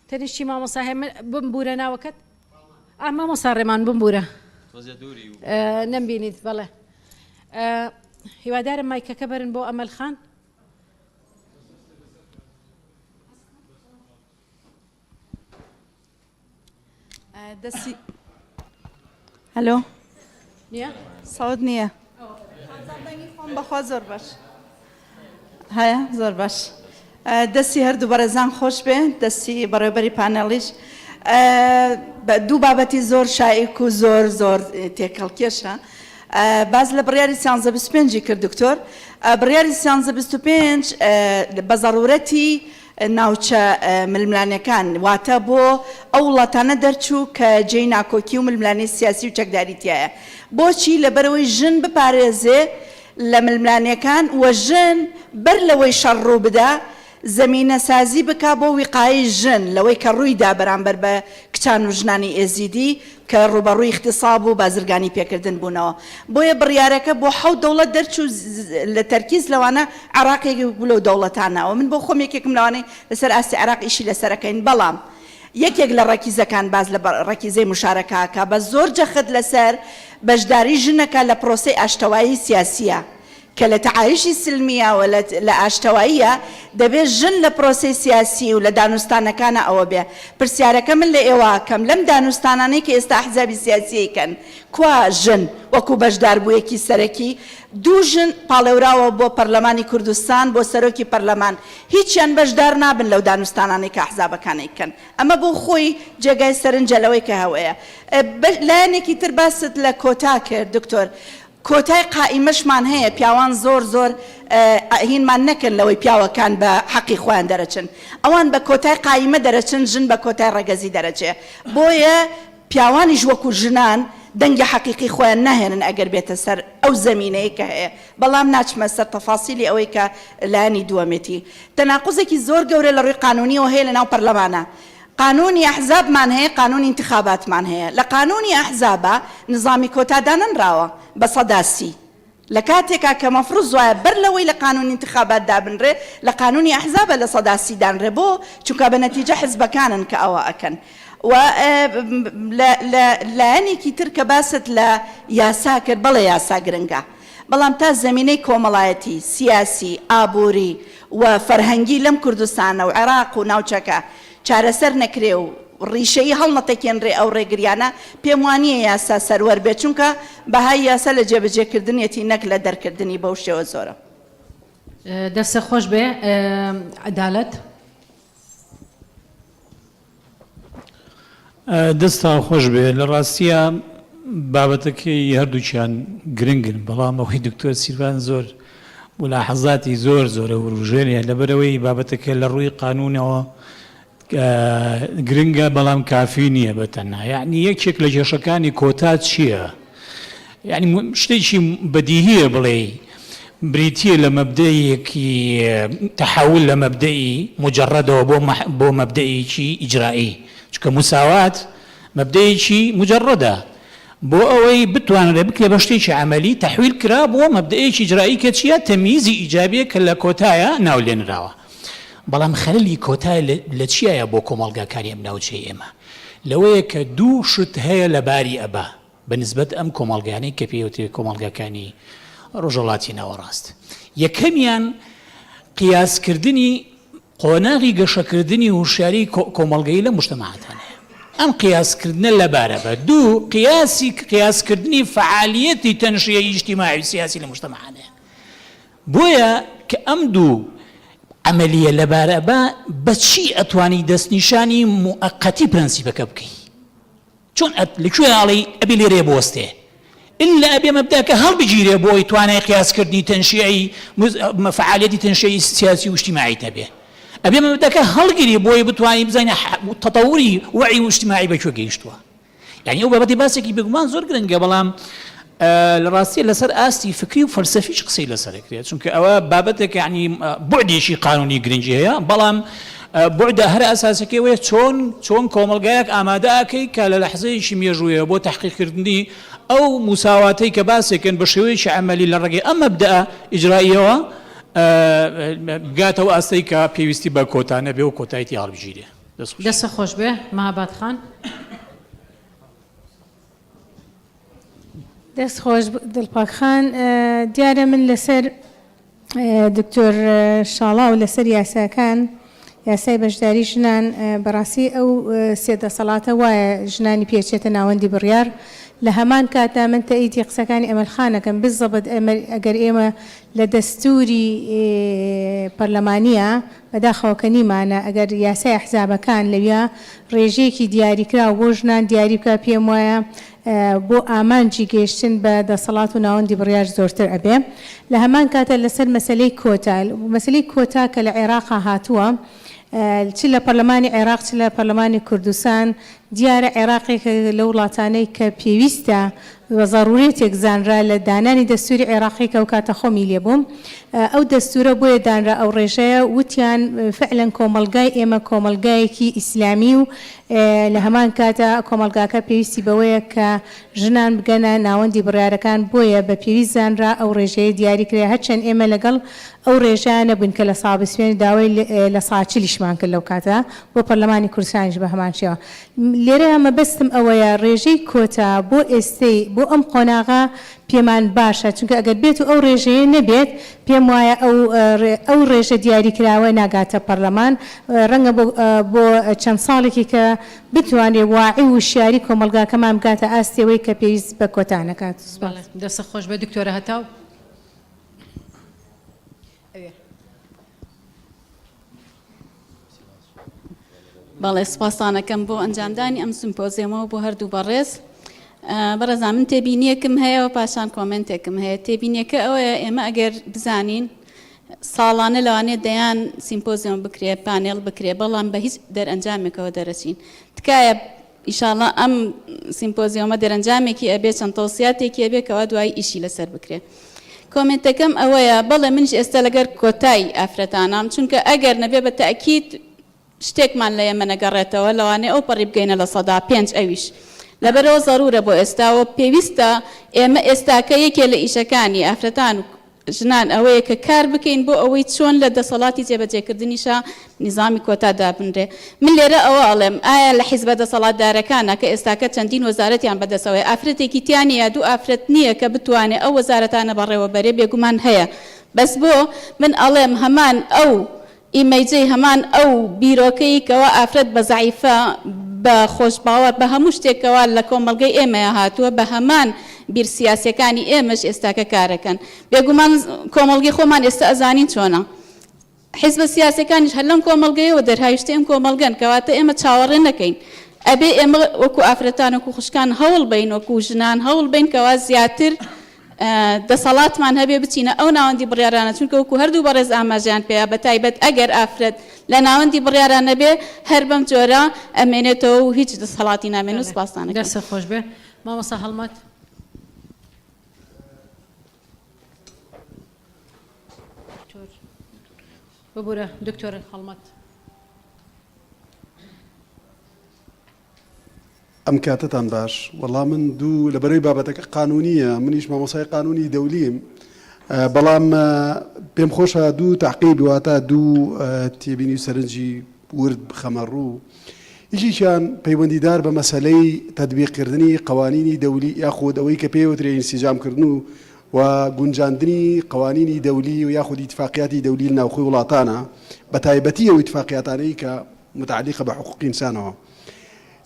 [SPEAKER 1] تەنیشتی مامۆستا هێمن بمبورە ناوەکەت مامۆستا ڕێمان بمبورە نەمبینیت بەڵێ هیوادارم مایکەکە بەرن بۆ ئەمەل خان
[SPEAKER 4] دەستی هەلۆ
[SPEAKER 1] نییە
[SPEAKER 4] سەوت نییە خۆم بەخوا زۆر باش هەیە زۆر باش دەستی هەردوو بەڕێزان خۆش بێ دەستی بەڕێوەبەری پانەڵیش دوو بابەتی زۆر شایک و زۆر زۆر تێکەڵکێشە باز لە بڕیاری 325 کرد دکتۆر بڕیاری 325 بە ضرورەتی ناوچە ململانەکان واتە بۆ ئەو وڵاتانە دەرچوو کە جێی ناکۆکی و ململانەی سیاسی و چەکداریتیایە بۆچی لەبەرەوەی ژن بپارێزێ لە ململانەکان و ژن بەر لەوەی شەڕ ڕوو بدا زەمینە سازی بکا بۆ ویقایی ژن لەوەی کە ڕوویدا بەرامبەر بە کچان و ژنانی ئێزیدی کە ڕوبەڕووی اختصاب و بازرگانی پێکردن بوونەوە بۆیە بڕیارەکە بۆ 7 دەوڵەت دەرچوو لە تەرکیز لەوانە عراقێکی لەو دەوڵەتانەوە من بۆ خۆم یەکێکم لەوانەی لەسەر ئاستی عراق ئیشی لەسەرەکەین بەڵام یەکێک لە ڕەکیزەکان باز لە ڕەکیزەی مشارەکەکە بە زۆر جەخت لەسەر بەشداری ژنەکە لە پرۆسەی ئاشتەوایی سیاسیە کە لە تەعایشی سلمیە و لە ئاشتەواییە دەبێت ژن لە پرۆسی سیاسی و لە دانوستانەکانە ئەوە بێ پرسیارەکە من لە ئێوە کەم لەم دانوستانانەی کە ئێستا حزابی سیاسیەکەن کوا ژن وەکو بەشدار بوویەکی سەرەکی دوو ژن پاڵێوراوە بۆ پەرلەمانی کوردستان بۆ سەرۆکی پەرلەمان هیچیان بەشدار نابن لەو دانوستانانەی کە حزابەکانی کەن ئەمە بۆ خۆی جێگای سەرنجەلەوەی کە هەوەیە لایەنێکی تر باست لە کۆتا کرد دکتۆر کۆتای قائیمەشمان هەیە پیاوان زۆر زۆر هینمان نەکەن لەوەی پیاوەکان بە حەقی خۆیان دەرەچن ئەوان بە کۆتای قائیمە دەرەچن ژن بە کۆتای ڕەگەزی دەرەچێ بۆیە پیاوانیش وەکو ژنان دەنگی حەقیقی خۆیان نەهێنن ئەگەر بێتە سەر ئەو زەمینەیە کە هەیە بەڵام ناچمە سەر تەفاسیلی ئەوەی کە لایەنی دووەمێتی تەناقوزێکی زۆر گەورە لە ڕووی قانونیەوە هەیە لەناو پەرلەمانە قانونی ئەحزابمان هەیە قانونی انتخاباتمان هەیە لە قانونی ئەحزابە نظامی کۆتا دانەنراوە بە سەداسی لە کاتێکا کە مەفروض وایە بەر لەوەی لە قانونی انتخابات دابنرێ لە قانونی ئەحزابە لە سەداسی دانرێ بۆ چونکە بە نەتیجە حزبەکانن کە ئەوە ئەکەن و لایەنێکی تر کە باست لە یاسا کرد بەڵێ یاسا گرنگە بەڵام تا زەمینەی کۆمەڵایەتی سیاسی ئابووری و فەرهەنگی لەم کوردستانە و عێراق و ناوچەکە چارەسەر نەکرێ و ڕیشەی هەڵنەتەکێنرێ ئەو ڕێگریانە پێم وانییە یاسا سەروەر بێت چونکە بەهای یاسا لە جێبەجێکردنیەتی نەک لە دەرکردنی بەو شێوە زۆرە
[SPEAKER 1] دەستە خۆش بێ عەدالەت
[SPEAKER 5] دەستا خۆش بێ لە ڕاستیە بابەتەکەی هەردووچیان گرنگن بەڵام ئەوەی دکتۆر سیروان زۆر ملاحەزاتی زۆر زۆرە وروژێنە لەبەرەوەی بابەتەکە لە ڕووی قانونەوە گرنگە بەڵام کافی نییە بەتەنها یعنی یەکێک لە کێشەکانی کۆتا چییە؟ یعنی شتێکی بەدیهیە بڵێ بریتیە لە مەبدەیەکی تەحول لە مەبدەئی مجەڕەدەوە بۆ مەبدەیەکی ئیجرایی چونکە مساوات مەبدەیەکی مجەڕەدە بۆ ئەوەی بتوانێت بکرێ بە شتێکی عەمەلی تەحویل کرا بۆ مەبدەیەکی ئیجرایی کە چییە تەمییزی ئیجابیە کە لە کۆتایە ناولێنراوە بەڵام خەلەلی کۆتای لە چیایە بۆ کۆمەڵگاکانی ئەم ناوچەی ئێمە لەوەیە کە دوو شت هەیە لە باری ئەبا بەنسبەت ئەم کۆمەڵگانەی کە پێوتێ کۆمەڵگاکانی ڕۆژهەڵاتی ناوەڕاست یەکەمیان قیاسکردنی قۆناغی گەشەکردنی وشیاری کۆمەڵگەی لە مجتەمەعاتانەیە ئەم قیاسکردنە لەبارە بە دوو قیاسکردنی فعالیەتی تەنشیەی ئیجتیماعی سیاسی لە مجتەمەعاتانەیە بۆیە کە ئەم دوو عملیە لەبارە بەچی ئەتوانی دەستنیشانی موقەتی پرەنسیپەکە بکەی چۆن لەکوێ ئاڵی ئەبێ لێرێ بوەستێ ئللا ئەبێ مەبداکە هەڵبگیرێ بۆی توانای قیاسکردنی تەنشیعی فعالیەتی تەنشیعی سیاسی و اجتیماعی هەبێ ئەبێ مەبداکە هەڵگیری بۆی بتوانی بزانێ تەتەووری وعی و اجتیماعی بەکوێ گەیشتووە یعنی ئەو بابەتی باسێکی بێگومان زۆر گرنگە بەڵام لە ڕاستی لەسەر ئاستی فکری و فەلسەفیش قسەی لەسەر کرێت چونکە ئەوە بابەتێک یعنی بۆ دێشی قانونی گرنگی هەیە بەڵام بعد هەر ئەساسەکەی چۆن کۆمەلگایەک ئامادەکەی کە لە لەحزەیەکی مێژوویە بۆ تحقیقکردنی ئەو موساواتەی کە باسێکن بە شێوەیەکی عەمەلی لە ڕێگەی ئەم مەبدەئە ئیجرائیەوە بگاتەوە ئاستەی کە پێویستی بە کۆتانە بێ و کۆتاییەتی هەڵبژیرێ.
[SPEAKER 1] دەستە خۆش بێ مەهاباد خان.
[SPEAKER 6] دەست خۆش دڵپاکخان دیارە من لەسەر دکتۆر شاڵا و لەسەر یاساکان یاسای بەشداری ژنان بەڕاستی ئەو سێدەسەڵاتە وایە ژنانی پێچێتە ناوەندی بڕیار لە هەمان کاتا من تەئیدی قسەکانی ئەمەلخانەکەم بزەبت ئەگەر ئێمە لە دەستوری پەرلەمانیە بەداخەوەکە نیمانە ئەگەر یاسای ئەحزابەکان لەویا ڕێژەیەکی دیاریکرا بۆ ژنان دیاری بکە پێم وایە بۆ ئامانجی گەیشتن بە دەسەڵات و ناوەندی بڕیار زۆرتر ئەبێ. لە هەمان کاتە لەسەر مەسلەی کۆتا کە لە عێراقا هاتووە چ لە پەرلەمانی عێراق چ لە پەرلەمانی کوردستان دیارە عێراقێک لە وڵاتانەی کە پێویستە بە ضرورێتێک زانرا لە دانانی دەستوری عێراقی کە ئەو کاتە خۆمی لێبووم ئەو دەستورە بۆیە دانرا ئەو ڕێژەیە وتیان فعلەن کۆمەلگای ئێمە کۆمەلگایەکی ئیسلامی و لە هەمان کاتە کۆمەلگاکە پێویستی بەوەیە کە ژنان بگەنە ناوەندی بڕیارەکان بۆیە بە پێویست زانرا ئەو ڕێژەیە دیاریکرێ هەرچەند ئێمە لەگەڵ ئەو ڕێژانە بوون کە لە سابسوێنی داوای لە ساچلیشمان کرد لەو کاتە بۆ پەرلەمانی کوردستانیش بە هەمان شێوە. لێرە ئەمە بەستم ئەوەیە ڕێژەی کۆتا بۆ ئێستەی بۆ ئەم قۆناغا پێمان باشە چونکە ئەگەر بێت و ئەو ڕێژەیە نەبێت پێم وایە ئەو ڕێژە دیاریکراوە ناگاتە پەرلەمان ڕەنگە بۆ چەند ساڵێکی کە بتوانێت واعی و شیاری کۆمەلگاکەمان بگاتە ئاستێوەی کە پێویست بە کۆتانەکات.
[SPEAKER 1] دەستە خۆش بە دکتۆرە هەتاو.
[SPEAKER 7] بەڵێ سوپاسانەکەم بۆ ئەنجامدانی ئەم سیمپۆزیەمەوە بۆ هەردوو بەڕێز. بەڕێزان من تێبینیەکم هەیە و پاشان کۆمنتێکم هەیە. تێبینیەکە ئەوەیە ئێمە ئەگەر بزانین ساڵانە لەوانێت دەیان سیمپۆزیۆم بکرێ پانێڵ بکرێ بەڵام بە هیچ دەرئەنجامێکەوە دەرەچین. تکایە ئیشاڵڵا ئەم سیمپۆزیۆمە دەرەنجامێکی ئەبێ چەند تەوسیاتێکی ئەبێ کەوا دوای ئیشی لەسەر بکرێ. کۆمنتەکەم ئەوەیە بەڵێ منش ئێستا لەگەر کۆتای ئافرەتانام چونکە ئەگەر نەبێ بە تەئکید شتێکمان لە ئێمە نەگەڕێتەوە لەوانێ ئەو پەڕی بگەینە لە 5 ئەویش لەبەرەوە ضرورە بۆ ئێستاوە پێویستە ئێمە ئێستاکە یەکێ لە ئیشەکانی ئافرەتان و ژنان ئەوەیە کە کار بکەین بۆ ئەوەی چۆن لە دەسەڵاتی جێبەجێکردنیشە نظامی کۆتا دابنرێ. من لێرە ئەوە ئەڵێم ئایا لە حیزبە دەسەڵاتدارەکانە کە ئێستاکە چەندین وەزارەتیان بەدەسەوەی ئافرەتێکی تیانە یا دوو ئافرەت نییە کە بتوانێت ئەو وەزارەتانە بەڕێوەبەرێ بێگومان هەیە. بەس بۆ من ئەڵێم هەمان ئەو ئیمەیجەی هەمان ئەو بیرۆکەی کەەوە ئافرەت بە زعیفە بە خۆشباوەڕ بە هەموو شتێکەوە لە کۆمەلگەی ئێمەیە هاتووە بە هەمان بیر سیاسیەکانی ئێمەش ئێستاکە کارەکەن. بێگومان کۆمەلگەی خۆمان ئێستا ئەزانین چۆنە. حیزبە سیاسیەکانیش هەر لەم کۆمەلگەیەوە دەرهاویشتە ئەم کۆمەلگەن کەواتە ئێمە چاوەڕێ نەکەین. ئەبێ ئێمە وەکو ئافرەتان وەکو خوشکان هەوڵ بین وەکو ژنان هەوڵ بین کەوا زیاتر دەسەڵاتمان هەبێ بچینە ئەو ناوەندی بڕیارانە چونکە وەکو هەردوو بەڕێز ئاماژیان پێیا بە تایبەت ئەگەر ئافرەت لە ناوەندی بڕیارانە بێ هەر بەم جۆرە ئەمێنێتەوە و هیچ دەسەڵاتی نامێن و سپاسانەکەم.
[SPEAKER 1] دەستە خۆش بێ مامۆستا هەڵمەت. ببوورە دکتۆرە هەڵمەت.
[SPEAKER 8] ئەم کاتتان باش وەڵام من دوو لەبەرەوەی بابەتەکە قانونیە منیش مامۆسای قانونی دەولیم بەڵام پێم خۆشە دوو تاقیب واتە دوو تێبینی و سەرنجی ورد بخەمە ڕوو. هیچیان پەیوەندیدار بە مەسەلەی تەطبیقکردنی قوانینی دەولی یاخود ئەوەی کە پێوترێ ئینسیجامکردن و گونجاندنی قوانینی دەولی و یاخود ئیتفاقیاتی دەولی ناوخۆی وڵاتانە بە تایبەتی ئەو ئیتفاقیاتانەی کە متعلقە بە حقوقی ئینسانەوە.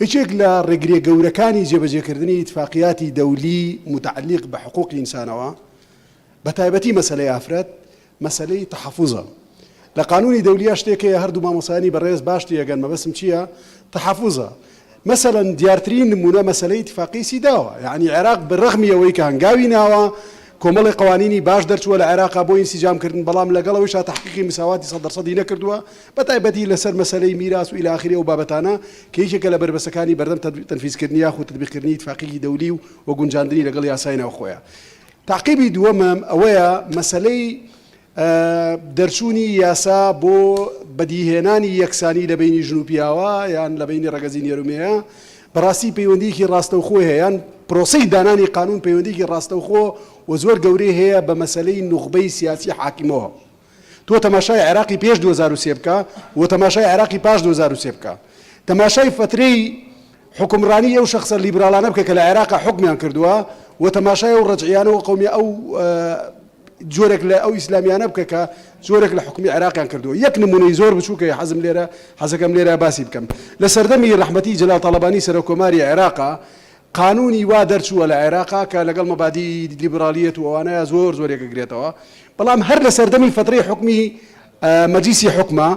[SPEAKER 8] هیچێک لە ڕێگرێ گەورەکانی جێبەجێکردنی ئیتفاقیاتی دەولی متعلق بە حقوقی ئینسانەوە بە تایبەتی مەسەلەی ئافرەت مەسەلەی تەحەفوزە. لە قانونی دەولیە شتێکەیە هەردوو مامۆسایانی بەڕێز باشتی ئەگەن مەبەسم چییە؟ تەحەفوزە. مەسەلەن دیارترین نمونە مەسەلەی ئیتفاقی سیداوە. یعنی عێراق بەڕەغمی ئەوەی کە هەنگاوی ناوە کۆمەڵی قوانینی باش دەرچووە لە عێراقا بۆ ئینسیجامکردن بەڵام لەگەڵەوەیشا تحقیقی مساواتی 100% نەکردووە بە تایبەتی لەسەر مەسەلەی میراس و إلى آخره و بابەتانە کە هیچێکە لە بربەسەکانی بەردەم تەنفیزکردنی یاخود تطبیقکردنی ئیتفاقیی دەولی و گونجاندنی لەگەڵ یاسای ناوخۆیە. تعقیبی دووەمم ئەوەیە مەسەلەی دەرچوونی یاسا بۆ بەدیهێنانی یەکسانی لە بینی ژن و پیاوە یان لە بینی ڕێگەزی نێرومەیە بەڕاستی پەیوەندیکی ڕاستەوخۆ هەیە یان پرۆسەی دانانی قانون پەیوەندیکی ڕاستەوخۆ و زۆر گەورەی هەیە بە مەسەلەی نوخبەی سیاسی حاکمەوە. تۆ تەماشای عێراقی پێش 2003 بکە و تەماشای عێراقی پاش 2003 بکە. تەماشای فترەی حکومڕانی ئەو شەخصە لیبرالانە بکە کە لە عێراقا حکمیان کردووە و تەماشای ئەو ڕەجعیانە و قەومی ئەو جۆرێک لە ئەو ئیسلامیانە بکە کە جۆرێک لە حکومی عێراقیان کردووە. یەک نمونەی زۆر بچووکە حەزەکەم لێرە باسی بکەم. لە سەردەمی ڕەحمەتی جەلال تەڵەبانی سەرۆکۆماری عێراقا قانونی وا دەرچووە لە عێراقا کە لەگەڵ مەبادی لیبرالیەت و ئەوانەیە زۆر زۆرێکەگرێتەوە، بەڵام هەر لە سەردەمی فترەی حکمی مەجلیسی حکمە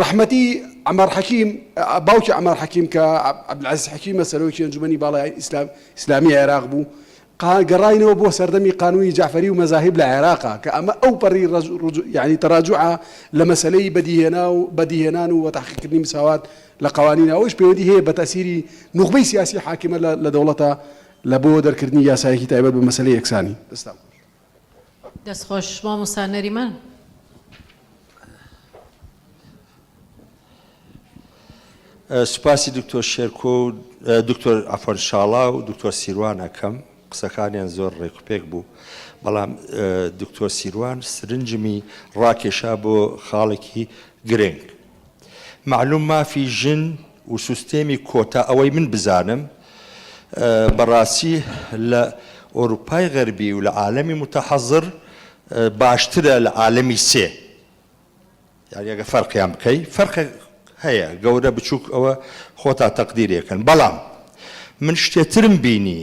[SPEAKER 8] ڕەحمەتی عەمەر حەکیم باوکی عەمەر حەکیم کە عەبدولعەزیز حەکیمە سەرۆکی ئەنجومەنی باڵای ئیسلامی عێراق بوو گەڕاینەوە بۆ سەردەمی قانونی جعفەری و مەزاهب لە عێراقا کە ئەمە ئەو پەڕی یعنی تەراجوعە لە مەسەلەی بەدیهێنان و تحقیقکردنی مساوات لە قوانین ئەوش پەیوەندی هەیە بە تەسیری نوخبەی سیاسی حاکمە لە دەوڵەتە لە بۆ دەرکردنی یاسایەکی تایبەت بە مەسەلەی یەکسانی.
[SPEAKER 1] دەستخۆش مامۆستا نەریمان.
[SPEAKER 9] سوپاسی دکتۆر شێرکۆ و دکتۆر ئەفەن شاڵا و دکتۆر سیروان ئەەکەم قسەکانیان زۆر ڕێکوپێک بوو، بەڵام دکتۆر سیروان سرنجمی ڕاکێشا بۆ خاڵێکی گرنگ. معلوم مافی ژن و سوستێمی کۆتا ئەوەی من بزانم بەڕاستی لە ئۆروپای غەربی و لە عالەمی متەحەزر باشترە لە عالەمی سێ. یعنی ئەگە فەرقیان بکەی فەرق هەیە گەورە بچووک ئەوە خۆتا تەقدیرێکن، بەڵام من شتێترم بینی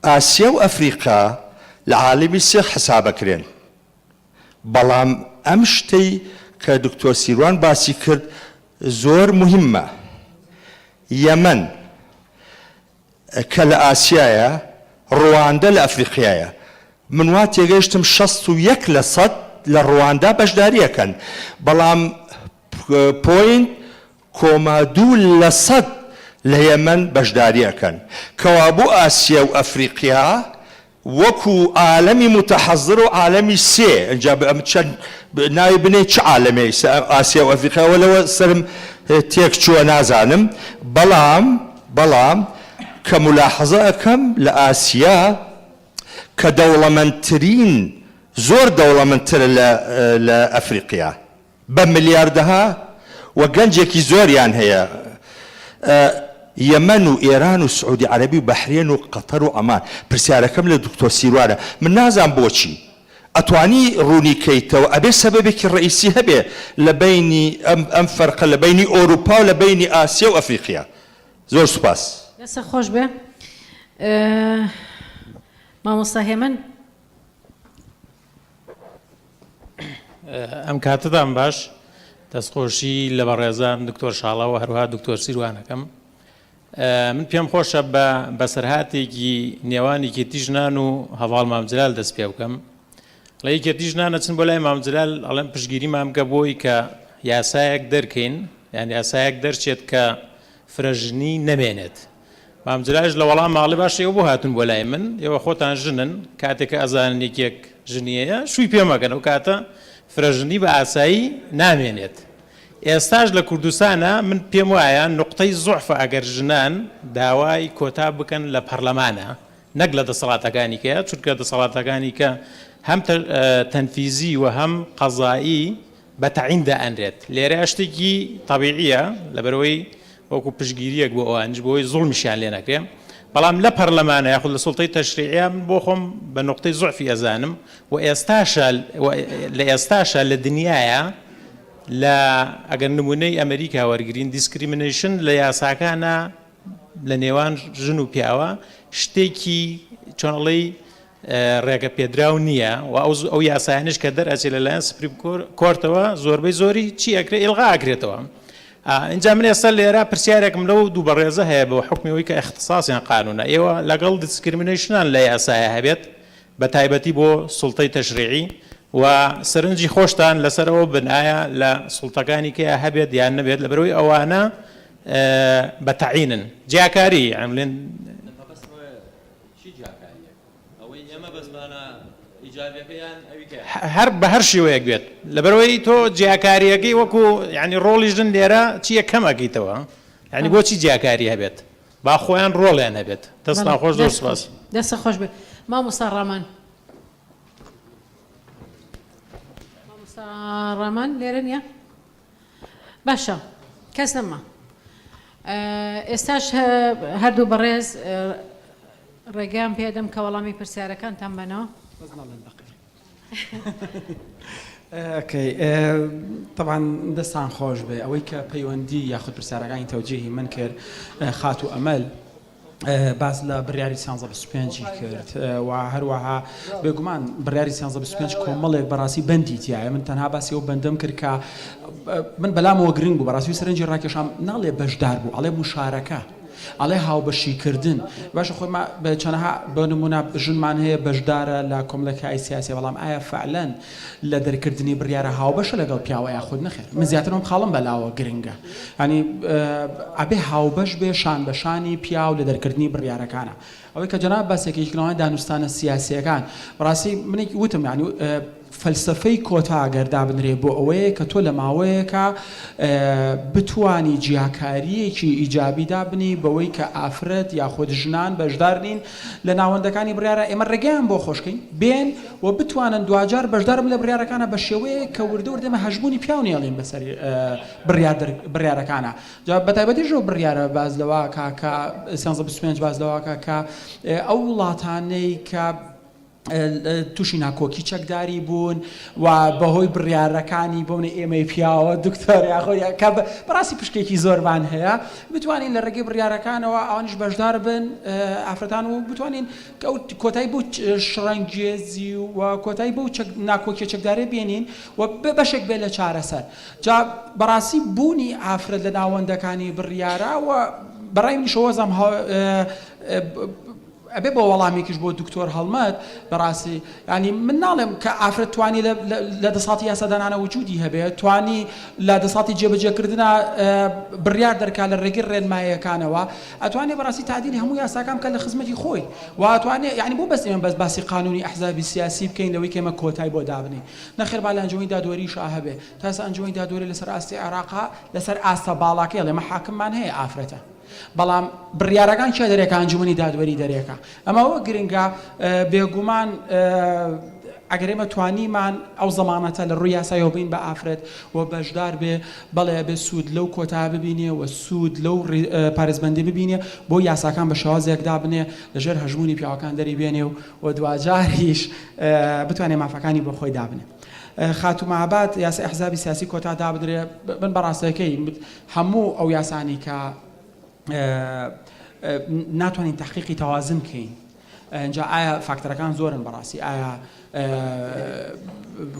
[SPEAKER 9] ئاسیا و ئەفریقا لە عالەمی سێ حسابەکرێن، بەڵام ئەم شتەی کە دکتۆر سیروان باسی کرد زۆر مهمە. یەمەن کە لە ئاسیایە، ڕواندا لە ئەفریقایە. من وا تێگەیشتم 61% لە ڕواندا بەشداریەکەن، بەڵام 0.2% لە یەمەن بەشداریەکەن، کەوا بوو ئاسیا و ئەفریقیا وەکو عالەمی متەحەزر و عالەمی سێ. ئەنجا چەند ناوی بنێ چ عالەمەی ئاسیا و ئەفریقا لەوە سرم تێک چووە نازانم، بەڵام کە ملاحەزە ئەەکەم لە ئاسیا کە دەوڵەمەندترین زۆر دەوڵەمەندترە لە ئەفریقیا بە ملیاردەها و گەنجێکی زۆریان هەیە. یەمەن و ئێران و سعودی عەرەبی و بەحرێن و قەتەر و ئەمان. پرسیارەکەم لە دکتۆر سیروانە، من نازان بۆچی ئەتوانی ڕوونی کەیتەوە ئەبێ سەبەبێکی ڕئیسی هەبێ لە بینی ئەم فەرقە لە بینی ئۆروپا و لە بینی ئاسیا و ئەفریقیا. زۆر سوپاس.
[SPEAKER 1] دەستە خۆش بێ. مامۆستا هێمن.
[SPEAKER 5] ئەم کاتتان باش، دەستخۆشی لە بەڕێزان دکتۆر شاڵا و هەروها دکتۆر سیروانەکەم. من پێم خۆشە بە سەرهاتێکی نێوانی کێتی ژنان و هەواڵ مامجلال دەست پێ بکەم. لە کێتی ژنانە چن بۆ لای مامجلال ئەڵێم پشگیری مامکە بۆی کە یاسایەک دەرکەین، یان یاسایەک دەرچێت کە فرەژنی نەمێنێت. مامجلاش لە وەڵام ماڵی باش ئێوە بۆ هاتون بۆ لای من، ئێوە خۆتان ژنن، کاتێککە ئەزانن یەکێک ژنیەیە شووی پێمەکەن و کاتە فرەژنی بە ئاسایی نامێنێت. ئێستاش لە کوردستانە من پێم وایە نقطەی زوعفە ئەگەر ژنان داوای کۆتا بکەن لە پەرلەمانە، نەک لە دەسەڵاتەکانی کە چونکە دەسەڵاتەکانی کە هەم تەنفیزی و هەم قەزایی بە تەعیندا ئەنرێت. لێرە شتێکی طەبیعیە لەبەرەوەی وەکو پشگیریەک بۆ ئەوانش بۆی زوڵمیشیان لێ نەکرێ، بەڵام لە پەرلەمانە یاخود لە سوڵتەی تەشریعیە من بۆ خۆم بە نقطەی زوعفی ئەزانم و ئێستاشە لە دنیاە لە ئەگەر نمونەی ئەمریکا وەرگرین دیسکریمینیشن لە یاساکانە لە نێوان ژن و پیاوە شتێکی چۆنەڵی ڕێگە پێدراو نییە و ئەو یاسایانش کە دەرئەچێت لەلایەن سپریم کۆرتەوە زۆربەی زۆری چی ئەکرێت ئیلغا ئەکرێتەوە. اینجا من ئێستا لێرە پرسیارێکم لەو دوو بەڕێزە هەیە بۆ حکمیەوەی کە اختصاسیان قانونە. ئێوە لەگەڵ دیسکریمینیشنان لە یاسایە هەبێت بە تایبەتی بۆ سوڵتەی تەشریعی و سەرنجی خۆشتان لەسەرەوە بنایە لە سوڵتەکانی کە هەبێت یان نەبێت لەبەرەوەی ئەوانە بە تەعینن جیاکاری هەر بە هەر شێوەیەک بێت لەبەرەوەی تۆ جیاکاریەکەی وەکو ینی ڕۆڵی ژن لێرە چییە کەمەکەیتەوە ینی بۆچی جیاکاری هەبێت با خۆیان ڕۆڵیان هەبێت دەستان خۆش زۆر سپاس
[SPEAKER 1] دەستە خۆش بێت مامۆستا ڕامان مامۆستا ڕامان لێرە نییە باشە کەس نەما ئێستاش هەردوو بەڕێز ڕێگەیان پێدەم کە وەڵامی پرسیارەکانتان بنەوە
[SPEAKER 2] اوكي طبعا دەستان خۆش بێ ئەوەی کە پەیوەندی یاخود پرسیارەکانی تەوجیهی من کرد خات و ئەمەل باز لە بڕیاری 325 کرد و هەروەها بێگومان بڕیاری 325 کۆمەڵێک بەڕاستی بەندی تایە من تەنها باسی ئەو بەندەم کرد کە من بەلامەوە گرنگ بوو بەڕاستی سەرنجی ڕاکێشام ناڵێ بەشدار بوو ئەڵێ مشارەکە ئەڵێ هاوبەشیکردن باشە خۆی چەنەها بە نمونە ژنمان هەیە بەشدارە لە کۆمەڵەکانی سیاسی بەڵام ئایا فعلەن لە دەرکردنی بڕیارە هاوبەشە لەگەڵ پیاوە یاخود نەخێر من زیاترم خاڵم بەلاوە گرنگە ینی ئەبێ هاوبەش بێ شان بەشانی پیا و لە دەرکردنی بڕیارەکانە ئەوەی کە جەناب باسێکیکردنەوەی دانوستانە سیاسیەکان بەڕاستی منێک وتم ینی فەلسفەی کۆتا گەردا بنرێ بۆ ئەوەیە کە تۆ لە ماوەیەکە بتوانی جیاکاریەکی ئیجابیدا بنی بەوەی کە ئافرەت یاخود ژنان بەشدار نین لە ناوەندەکانی بڕیارە ئێمە ڕێگەیان بۆ خۆشکەین بێن و بتوانن دوجار بەشدارم لە بڕیارەکانە بە شێوەیە کە وردە وردەمە هەژبوونی پیاونیڵین بەسەر بڕیارەکانە بەتایبەتی ژۆ بڕیارە باز لەوە کە 325 باز لەوە کە ئەو وڵاتانەی کە تووشی ناکۆکی چەکداری بوون و بەهۆی بڕیارەکانی بۆنە ئێمەی پیاوە دکتۆر یاخۆی کە بەڕاستی پشکێکی زۆربان هەیە بتوانین لە ڕێگەی بڕیارەکانەوە ئەوانش بەشدار بن ئافرەتان و بتوانین کە کۆتایی بۆ شڕەنگێزی و کۆتایی بۆ ناکۆکی چەکداری بێنین و بەشێک بێت لە چارەسەر جا بەڕاستی بوونی ئافرەت لە ناوەندەکانی بڕیارە و بەڕای منیشەوە زەم ئەبێ بۆ وەڵامێکیش بۆ دکتۆر هەڵمەت بەڕاستی ینی من ناڵێم کە ئافرەت توانی لە دەسەڵاتی یاسادانانە وجودی هەبێت توانی لە دەسەڵاتی جێبەجێکردنە بڕیار دەرکات لە ڕێگەی ڕێنماییەکانەوە ئەتوانێت بەڕاستی تعدیلی هەموو یاساکان کە لە خزمەتی خۆی و ئەتوانێت ینی بۆ بەس ئێمە بەس باسی قانونی ئەحزابی سیاسی بکەین لەوەی کە ئێمە کۆتای بۆ دابنین نەخێر با لە ئەنجومی دادوەریش هەبێ تا ئێستا ئەنجومی دادوەری لەسەر ئاستی عێراقا لەسەر ئاستە باڵاکەی ئەڵێمە حاکممان هەیە ئافرەتە بەڵام بڕیارەکان چێ دەرێکە ئەنجومنی دادوەری دەرێکە ئەمەوە گرنگە بێگومان ئەگەر ئێمە توانیمان ئەو زەمانەتە لە ڕووی یاسایەوە بین بە ئافرەت و بەشدار بێ بەڵێ بێ سوود لەو کۆتا ببینێ و سوود لەو پارێزبەندی ببینێ بۆ یاساکان بە شێوازێکدا بنێ لەژێر هەژمونی پیاوەکان دەری بێنێ و دوجاریش بتوانێت مافەکانی بۆ خۆی دابنێ خاتومابات یاسای ئەحزابی سیاسی کۆتا دابدرێ من بەڕاستەکەی هەموو ئەو یاسانی کە ناتوانین تحقیقی تەوازن بکەین اینجا ئایا فاکتەرەکان زۆرن بەڕاستی ئایا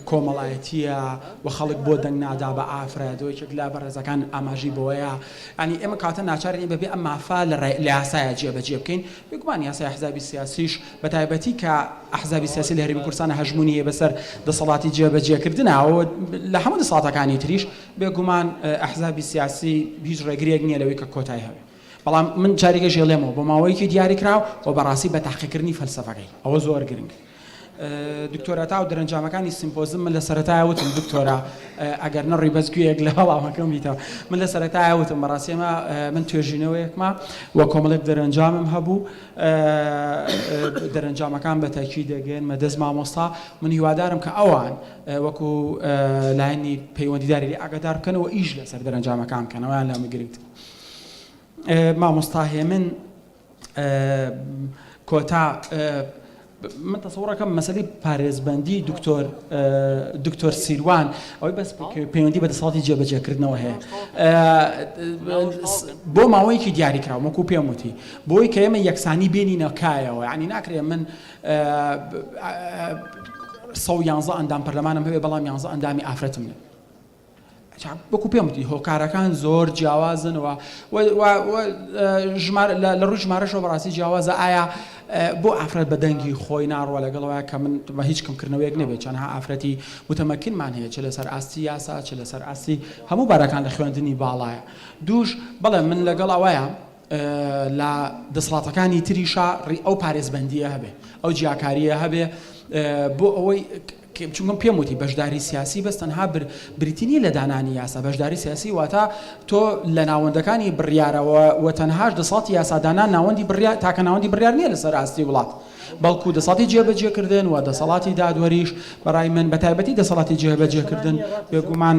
[SPEAKER 2] کۆمەڵایەتیە و خەڵک بۆ دەنگ نادا بە ئافرەت یەکێک لە بەڕێزەکان ئاماژی بۆیە ینی ئێمە کاتە ناچارین بەبێ ئەم مافا لە یاسایە جێبەجێ بکەین بگومان یاسای ئەحزابی سیاسیش بە تایبەتی کە ئەحزابی سیاسی لە هەرێمی کوردستان هەژمونی بەسەر دەسەڵاتی جێبەجێکردنەوە لە هەموو دەسەڵاتەکانی تریش بێگومان ئەحزابی سیاسی هیچ ڕێگرێک نییە لەوەی کە کۆتای هەبێت بەڵام من جارێکە ژێڵێمەوە بۆ ماوەیەکی دیاری کراو و بەڕاستی بە تحقیقکردنی فەلسەفەکەی ئەوە زۆر گرنگ دکتۆرەتا و دەرەنجامەکانی سیمپۆزم من لە سەرەتایە وتم دکتۆرە ئەگەر نەڕی بەزگویەک لە هەڵامەکەم بیتەوە من لە سەرەتایە وتم بەڕاستیمە من توێژینەوەیەکمە و کۆمەڵێک دەرەنجامم هەبوو دەرەنجامەکان بە تاکی دەگەن مەدەست مامۆستا من هیوادارم کە ئەوان وەکو لایەنی پەیوەندیداری ئاگادار بکەنەوە ئیش لەسەر دەرەنجامەکان بکەنەوەیان لەمە گرنگتر مامۆستا هێمن کۆتا من تەسەوڕەکەم مەسەلەی پارێزبەندی دکتۆر سیروان ئەوەی بەس پەیوەندی بە دەسەڵاتی جێبەجێکردنەوە هەیە بۆ ماوەیەکی دیاریکراوە وەکو پێم وتی بۆی کە ئێمە یەکسانی بێنینە کایەوە یعنی ناکرێت من 111 ئەندام پەرلەمانم هەبێ بەڵام 11 ئەندامی ئافرەتم لێ بەکو پێم وتی هۆکارەکان زۆر جیاوازن لە ڕووی ژمارەشەوە بەڕاستی جیاوازە ئایا بۆ ئافرەت بە دەنگی خۆی ناڕوە لەگەڵەوە کە من بە هیچ کەمکردنەوەیەک نەبێت چەندها ئافرەتی متمەکنمان هەیە چ لەسەر ئاستی یاسا چ لەسەر ئاستی هەموو بارەکان لە خوێندنی باڵایە دووش بەڵێ من لەگەڵ ئەوەیە لە دەسەڵاتەکانی تریشا ئەو پارێزبەندیە هەبێ ئەو جیاکاریە هەبێ بۆ ئەوەی چونکەم پێم وتی بەشداری سیاسی بەس تەنها بریتینی لە دانانی یاسا بەشداری سیاسی واتە تۆ لە ناوەندەکانی بڕیارەوە و تەنهاش دەسەڵاتی یاسادانان ناوەندی بڕیار تاکە ناوەندی بڕیار نییە لەسەر ئاستی وڵات بەڵکو دەسەڵاتی جێبەجێکردن و دەسەڵاتی دادوەریش بەڕای من بە تایبەتی دەسەڵاتی جێبەجێکردن بێگومان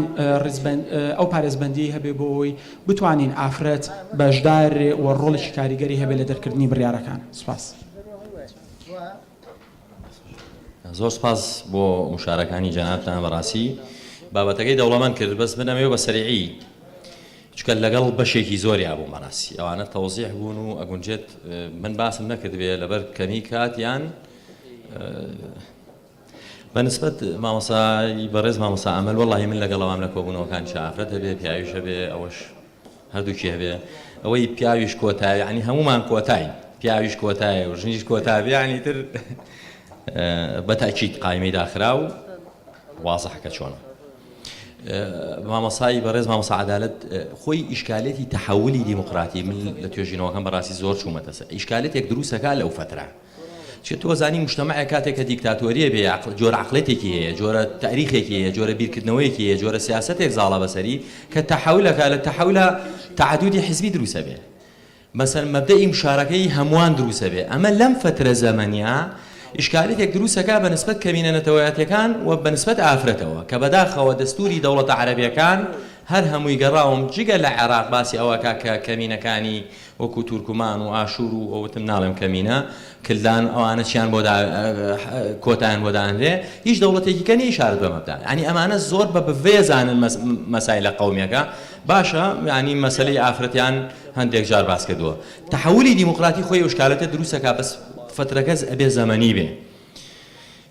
[SPEAKER 2] ئەو پارێزبەندی هەبێ بۆ ئەوی بتوانین ئافرەت بەشدار و ڕۆڵێکی کاریگەری هەبێ لە دەرکردنی بڕیارەکان. سوپاس.
[SPEAKER 3] زۆر سپاس بۆ مشارەکانی جەنابتان بەڕاستی بابەتەکەی دەوڵەمەند کرد بەس بنەمەوە بە سەریعی چکە لەگەڵ بەشێکی زۆری بوو بەڕاستی ئەوانە تەوزیح بوون و ئەگونجێت من باسم نەکردبێ لەبەر کەمی کاتیان بەنسبەت مامۆسای بەڕێز مامۆسا ئەمەل وەڵڵاهی من لەگەڵەوام لە کۆبوونەوەکانی ئافرەت هەبێ پیاویش هەبێ ئەوەش هەردووکی هەبێ ئەوەی پیاویش کۆتایی ینی هەمومان کۆتاین پیاویش کۆتایە و ژنیش کۆتابێ ینی تر بەتاکید قایمەی داخرا و وازەحەکە چۆنە. مامۆسای بەڕێز مامۆسا عەدالەت خۆی ئیشکالێتی تەحەولی دیموقراتی من لە توێژینەوەکەم بەڕاستی زۆر چوومەتە سەر ئیشکالێتێک دروستەکە لەو فترە چێ تۆ زانی مجتەمەعێک کاتێک کە دیکتاتۆریە بێ جۆرە عەقڵێتێکی هەیە جۆرە تاریخێکی هەیە جۆرە بیرکردنەوەیەکی هەیە جۆرە سیاسەتێک زاڵە بەسەری کە تەحەولەکە لە تەحەولە تعەدودی حیزبی دروستە بێ مەسەڵەن مەبدەئی مشارەکەی هەمووان دروستە بێ ئەمە لەم فترە زەمەنیە ئیشکالێتێک دروستەکە بەنسبەت کەمینە نەتەوەیەتیەکان و بەنسبەت ئافرەتەوە کە بەداخەوە دەستوری دەوڵەتە عەرەبیەکان هەر هەمووی گەڕاوم جگە لە عێراق باسی ئەوەکە کە کەمینەکانی وەکو تورکمان و ئاشور و ئەوتم ناڵێم کەمینە کلدان ئەوانە چیان بۆ کۆتایان بۆ دانرێ هیچ دەوڵەتێکی کە نیشارت بە مەبدا ینی ئەمانە زۆر بە بەڤێزانن مەسایلە قەومیەکە باشە ینی مەسەلەی ئافرەتیان هەندێک جار باس کردووە تەحەولی دیموقراتی خۆی ئیشکالەتە دروستەکە بەس فترەکەس ئەبێ زەمەنی بێ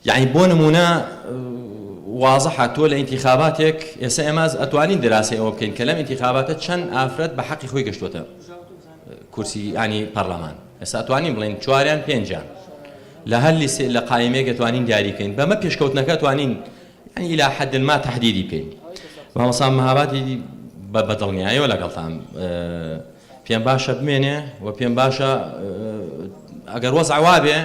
[SPEAKER 3] یعنی بۆ نمونە واضحە تۆ لە انتخاباتێک ئێستا ئێمە ئەتوانین دراسی ئەوە بکەین کە لەم انتخاباتە چەند ئافرەت بە حەقی خۆی گەشتوتە کورسی ینی پەرلەمان ئێستا ئەتوانین بڵێن چواریان پێنجیان لە هەر لە قایمەیەک ئەتوانین دیاریکەین بەمە پێشکەوتنەکە ئەتوانین ینی إلى حد ما تحدیدی بکەین مامۆستا مەهابادی بەدڵنیاییەوە لەگەڵتان پێم باشە بمێنێ و پێم باشە ئەگەر وەزع وابێ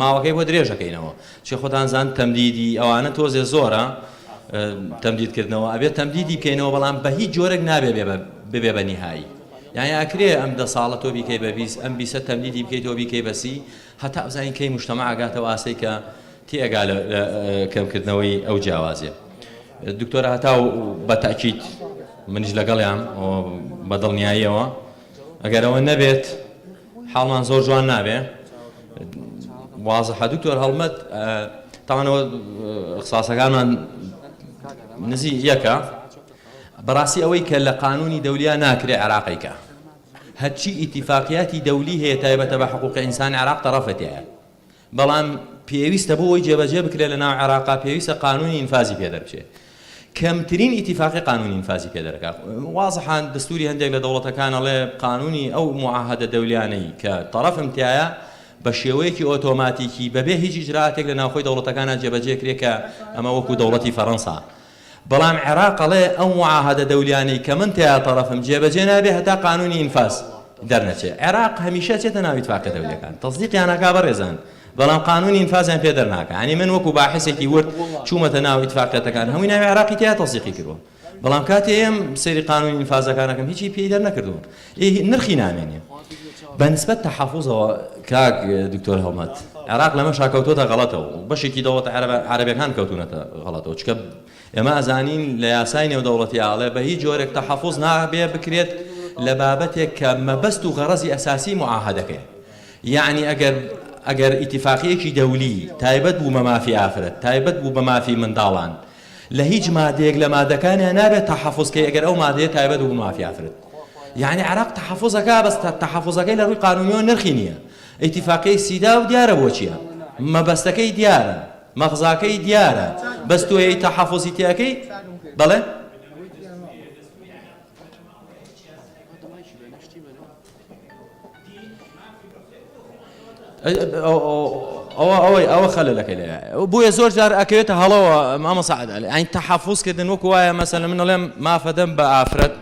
[SPEAKER 3] ماوەکەی بۆ درێژەکەینەوە چی خۆتان زان تەمدیدی ئەوانە تۆزێ زۆرە تەمدیدکردنەوە ئەبێت تەمدیدی بکەینەوە بەڵام بە هیچ جۆرێک نابێ ببێ بە نیهایی یعنی ئاکرێ ئەم 10 ساڵە تۆ بیکەی بە 20 ئەم 20 تەمدیدی بکەیت تۆ بیکەی بە 30 هەتا بزانین کەی مجتەمەع ئاگاتەوە ئاسەی کە تێگا لە کەمکردنەوەی ئەو جیاوازیە دکتۆرە هەتاو بە تاکید منیش لەگەڵیان بەدڵنیاییەوە ئەگەر ئەوە نەبێت حاڵمان زۆر جوان نابێ واضحە دکتۆر هەڵمەت تاوانەوە اختصاسەکانمان نزی یەکە بەڕاستی ئەوەی کە لە قانونی دەولیە ناکرێ عێراقیکە هەرچی ئیتیفاقیاتی دەولی هەیە تایبەتە بە حقوقی ئینسانی عێراق تەرەفەتەیە بەڵام پێویستە بۆ ئەوەی جێبەجێ بکرێت لە ناو عێراقا پێویستە قانونی ئینفازی پێدەربچێت کەمترین ئیتیفاقی قانونی ئینفازی پێدەرەکات واضحان دستوری هەندێک لە دەوڵەتەکان ئەڵێ قانونی ئەو معاهدە دەولیانەی کە تەرەفم تایە بە شێوەیەکی ئۆتۆماتیکی بەبێ هیچ ئیجراتێک لە ناوخۆی دەوڵەتەکانە جێبەجێکرێ کە ئەمە وەکو دەوڵەتی فەڕەنسا بەڵام عێراق ئەڵێ ئەو معاهدە دەولیانەی کە من تیا تەرەفم جێبەجێ نابێ هەتا قانونی ئینفاز دەرنەچێ عێراق هەمیشە چێتە ناو ئیتفاقە دەولیەکان تەصدیقیان ناکا بەڕێزان بەڵام قانونی ئینفازیان پێ دەرناکە ینی من وەکو باحثێکی ورد چوومەتە ناو ئیتفاقەتەکان هەمووی ناوی عێراقی تیا تەصدیقی کردووە بەڵام کاتێ ئێم سەیری قانونی ئینفازەکانەکەم هیچی پێی دەرنەکردوون نرخی نامێنێ بەنسبەت تەحەفوزەوە کاک دکتۆر هەڵمەت عێراق لەمە شاکەوتۆتە غەڵەتەوە بەشێکی دەوڵەتە عەرەبیەکان کەوتونەتە غەڵەتەوە چکە ئێمە ئەزانین لە یاسای نێودەوڵەتی ئاڵێ بە هیچ جۆرێک تەحەفوز نابێ بکرێت لە بابەتێک کە مەبەست و غەرەزی ئەساسی معاهدەکەیە یعنی ئەگەر ئیتیفاقیەکی دەولی تایبەت بوو بە مافی ئافرەت تایبەت بوو بە مافی منداڵان لە هیچ مادەیەک لە مادەکانیان نابێت تەحەفوزکەی ئەگەر ئەو مادەیە تایبەت بوو بە مافی ئافرەت یعنی عێراق تەحەفوزەکە بەس تەحەفوزەکەی لە ڕووی قانونیەوە نرخی نییە ئیتیفاقیی سیدا و دیارە بۆ چییە مەبەستەکەی دیارە مەغزاکەی دیارە بەس تۆی تەحەفوزی تیاکەی بەڵێ ئەوە خەلەلەکەی لێ بۆیە زۆر جار ئەکەوێتە هەڵەوە مامۆستا عەدالەت ئەین تەحەفوزکردن وەکو وایە مەسەلەن من ئەڵێم مافەدەم بە ئافرەت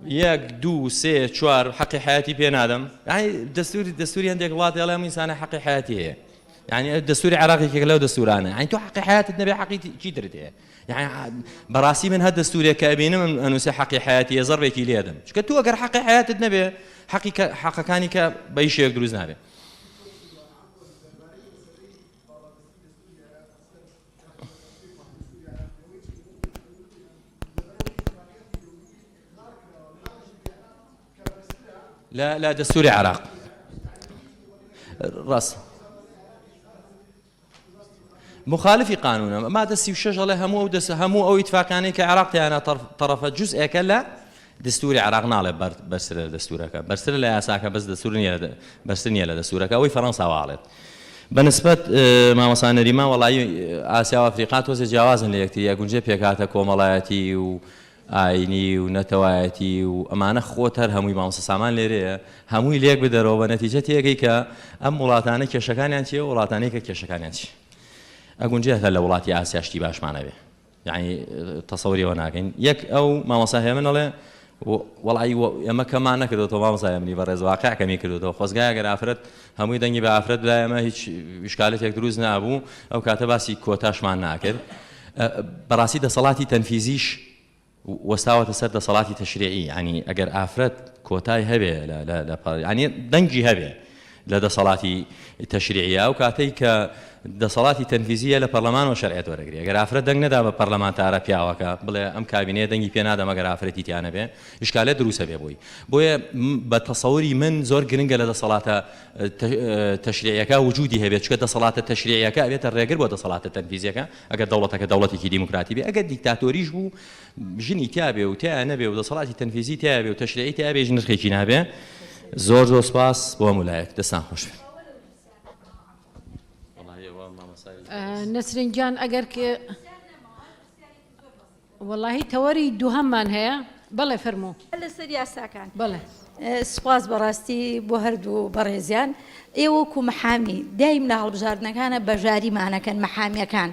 [SPEAKER 3] یەک دوو سێ چوار حەقی حیاتی پێ نادەم یعنی دەستوری هەندێک وڵاتی ئەڵێ ئینسانە حەقی حیاتی هەیە يعني دستوري عراقي كلا ودستورانه يعني تو حقي حياتي النبي حقي شي درتي يعني براسي من هذا دستوري كابين من انه حقي حياتي زربي كي لي ادم شكت تو اقر حقي حياتي النبي حقي كاني كبايش يقدروا زنابه لا دستوري عراق راس مخالفي قانونا ما دسي وشج عليه همو او اتفاقياني كعراق انا طرف جزء كلا دستوري عراق ناله برسل دستورك برسل لا اساك بس دستورني برسلني لا دستورك او فرنسا والد بالنسبه ما وصلنا ريما والله اسيا وافريقيا توزع جوازا ليكتي يكون جي بيكاتا كومالاتي و ئاینی و نەتەوایەتی و ئەمانە خۆتەر هەمووی مامۆستا سامان لێرەیە هەمووی لێک بدەرەوە بە نەتیجە تێگەی کە ئەم وڵاتانە کێشەکانیان چیە و وڵاتانەی کە کێشەکانیان چی ئەگونجێ هەر لە وڵاتی ئاسیا شتی باشمانە بێ یعنی تەسەوریەوە ناکەین یەک ئەو مامۆستا هەیە من ئەڵێ وەڵی ئێمە کەمان نەکردەوە مامۆستای منی بەڕێز واقع کەمی کردەوە خۆزگای ئەگەر ئافرەت هەمووی دەنگی بە ئافرەت بلا ئێمە هیچ ئیشکالێتێک دروست نابوو ئەو کاتە باسی کۆتاشمان ناکرد بەڕاستی دەسەڵاتی تەنفیزیش وەستاوەتە سەر دەسەڵاتی تەشریعی ینی ئەگەر ئافرەت کۆتای هەبێ ینی دەنگی هەبێ لە دەسەڵاتی تەشریعیە و کاتەی کە دەسەڵاتی تەنفیزیە لە پەرلەمانەوە شەرعیەت وەرەگری ئەگەر ئافرەت دەنگ نەدا بە پەرلەمانتارە پیاوەکە بڵێ ئەم کابینەیە دەنگی پێ نادەم ئەگەر ئافرەتی تیانە بێ ئیشکالێت دروستە بێ بۆیە بە تەسەووری من زۆر گرنگە لە دەسەڵاتە تەشریعیەکە وجودی هەبێت چکە دەسەڵاتە تەشریعیەکە ئەبێتە ڕێگر بۆ دەسەڵاتە تەنفیزیەکە ئەگەر دەوڵەتەکە دەوڵەتێکی دیموکراتی بێ ئەگەر دیکتاتۆریش بوو ژنی تیا بێ و تیا نەبێ و دەسەڵاتی تەنفیزی تیا بێ و تەشریعی تیا بێ نرخێکی نابێ زۆر سپاس بۆ مولایەک دەستان خۆش بێ
[SPEAKER 1] نسرین جان ئەگەر وەڵاهی تەوەری دووهەممان هەیە بەڵێ فەرموو
[SPEAKER 10] لەسەر یاساکان
[SPEAKER 1] بەڵێ
[SPEAKER 10] سوپاس بەڕاستی بۆ هەردوو بەڕێزیان ئێوەکو محامی دایم لە هەڵبژاردنەکانە بەژاریمانەکەن محامیەکان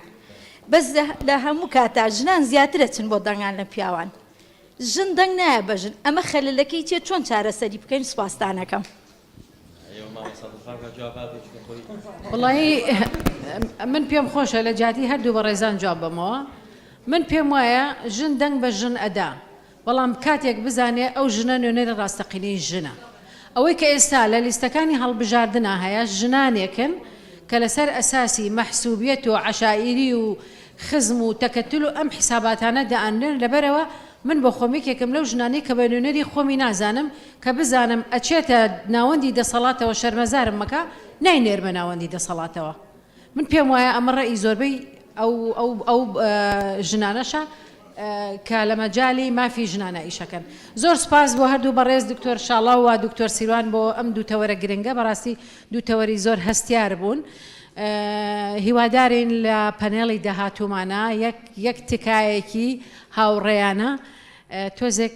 [SPEAKER 10] بەس لە هەموو کاتا ژنان زیاترە چن بۆ دەنگان لە پیاوان ژن دەنگ نایە بەژن ئەمە خەلەلەکەی چێ چۆن چارەسەری بکەین سوپاسدانەکەم
[SPEAKER 1] وڵی من پێم خۆشە لە جاتی هەردوو بە ڕێزان جواب بمەوە من پێم وایە ژن دەنگ بە ژن ئەدا بەڵام کاتێک بزانێ ئەو ژنە نوێنەی ڕاستەقینەی ژنە ئەوەی کە ئێستا لە لیستەکانی هەڵبژاردنە هەیە ژنانێکن کە لەسەر ئەساسی مەحسوبیەت و عەشائیری و خزم و تەکەتل و ئەم حیساباتانە دەئاندن لەبەرەوە من بە خۆمێکێکم لەو ژنانەی کە بە نوێنەری خۆمی نازانم کە بزانم ئەچێتە ناوەندی دەسەڵاتەوە شەرمەزارم مەکە ناینێرمە ناوەندی دەسەڵاتەوە من پێم وایە ئەمە ڕێی زۆربەی ئەو ژنانەشە کە لە مەجای مافی ژنانە ئیشەکەن زۆر سپاس بۆ هەردوو بەڕێز دکتۆر شاڵاو و دکتۆر سیروان بۆ ئەم دوو تەوەرە گرنگە بەڕاستی دوو تەوەری زۆر هەستیار بوون هیوادارین لە پەنێڵی داهاتوومانە یەک تکایەکی هاوڕێیانە تۆزێک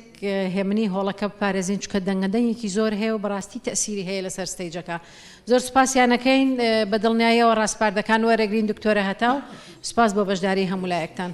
[SPEAKER 1] هێمنی هۆڵەکە بپارێزین چکە دەنگەدەنگێکی زۆر هەیە و بەڕاستی تەسیری هەیە لەسەر ستەیجەکە زۆر سپاسیانەکەین بە دڵنیاییەوە ڕاستپاردەکان وەرەگرین دکتۆرە هەتاو سپاس بۆ بەشداری هەموو لایەکتان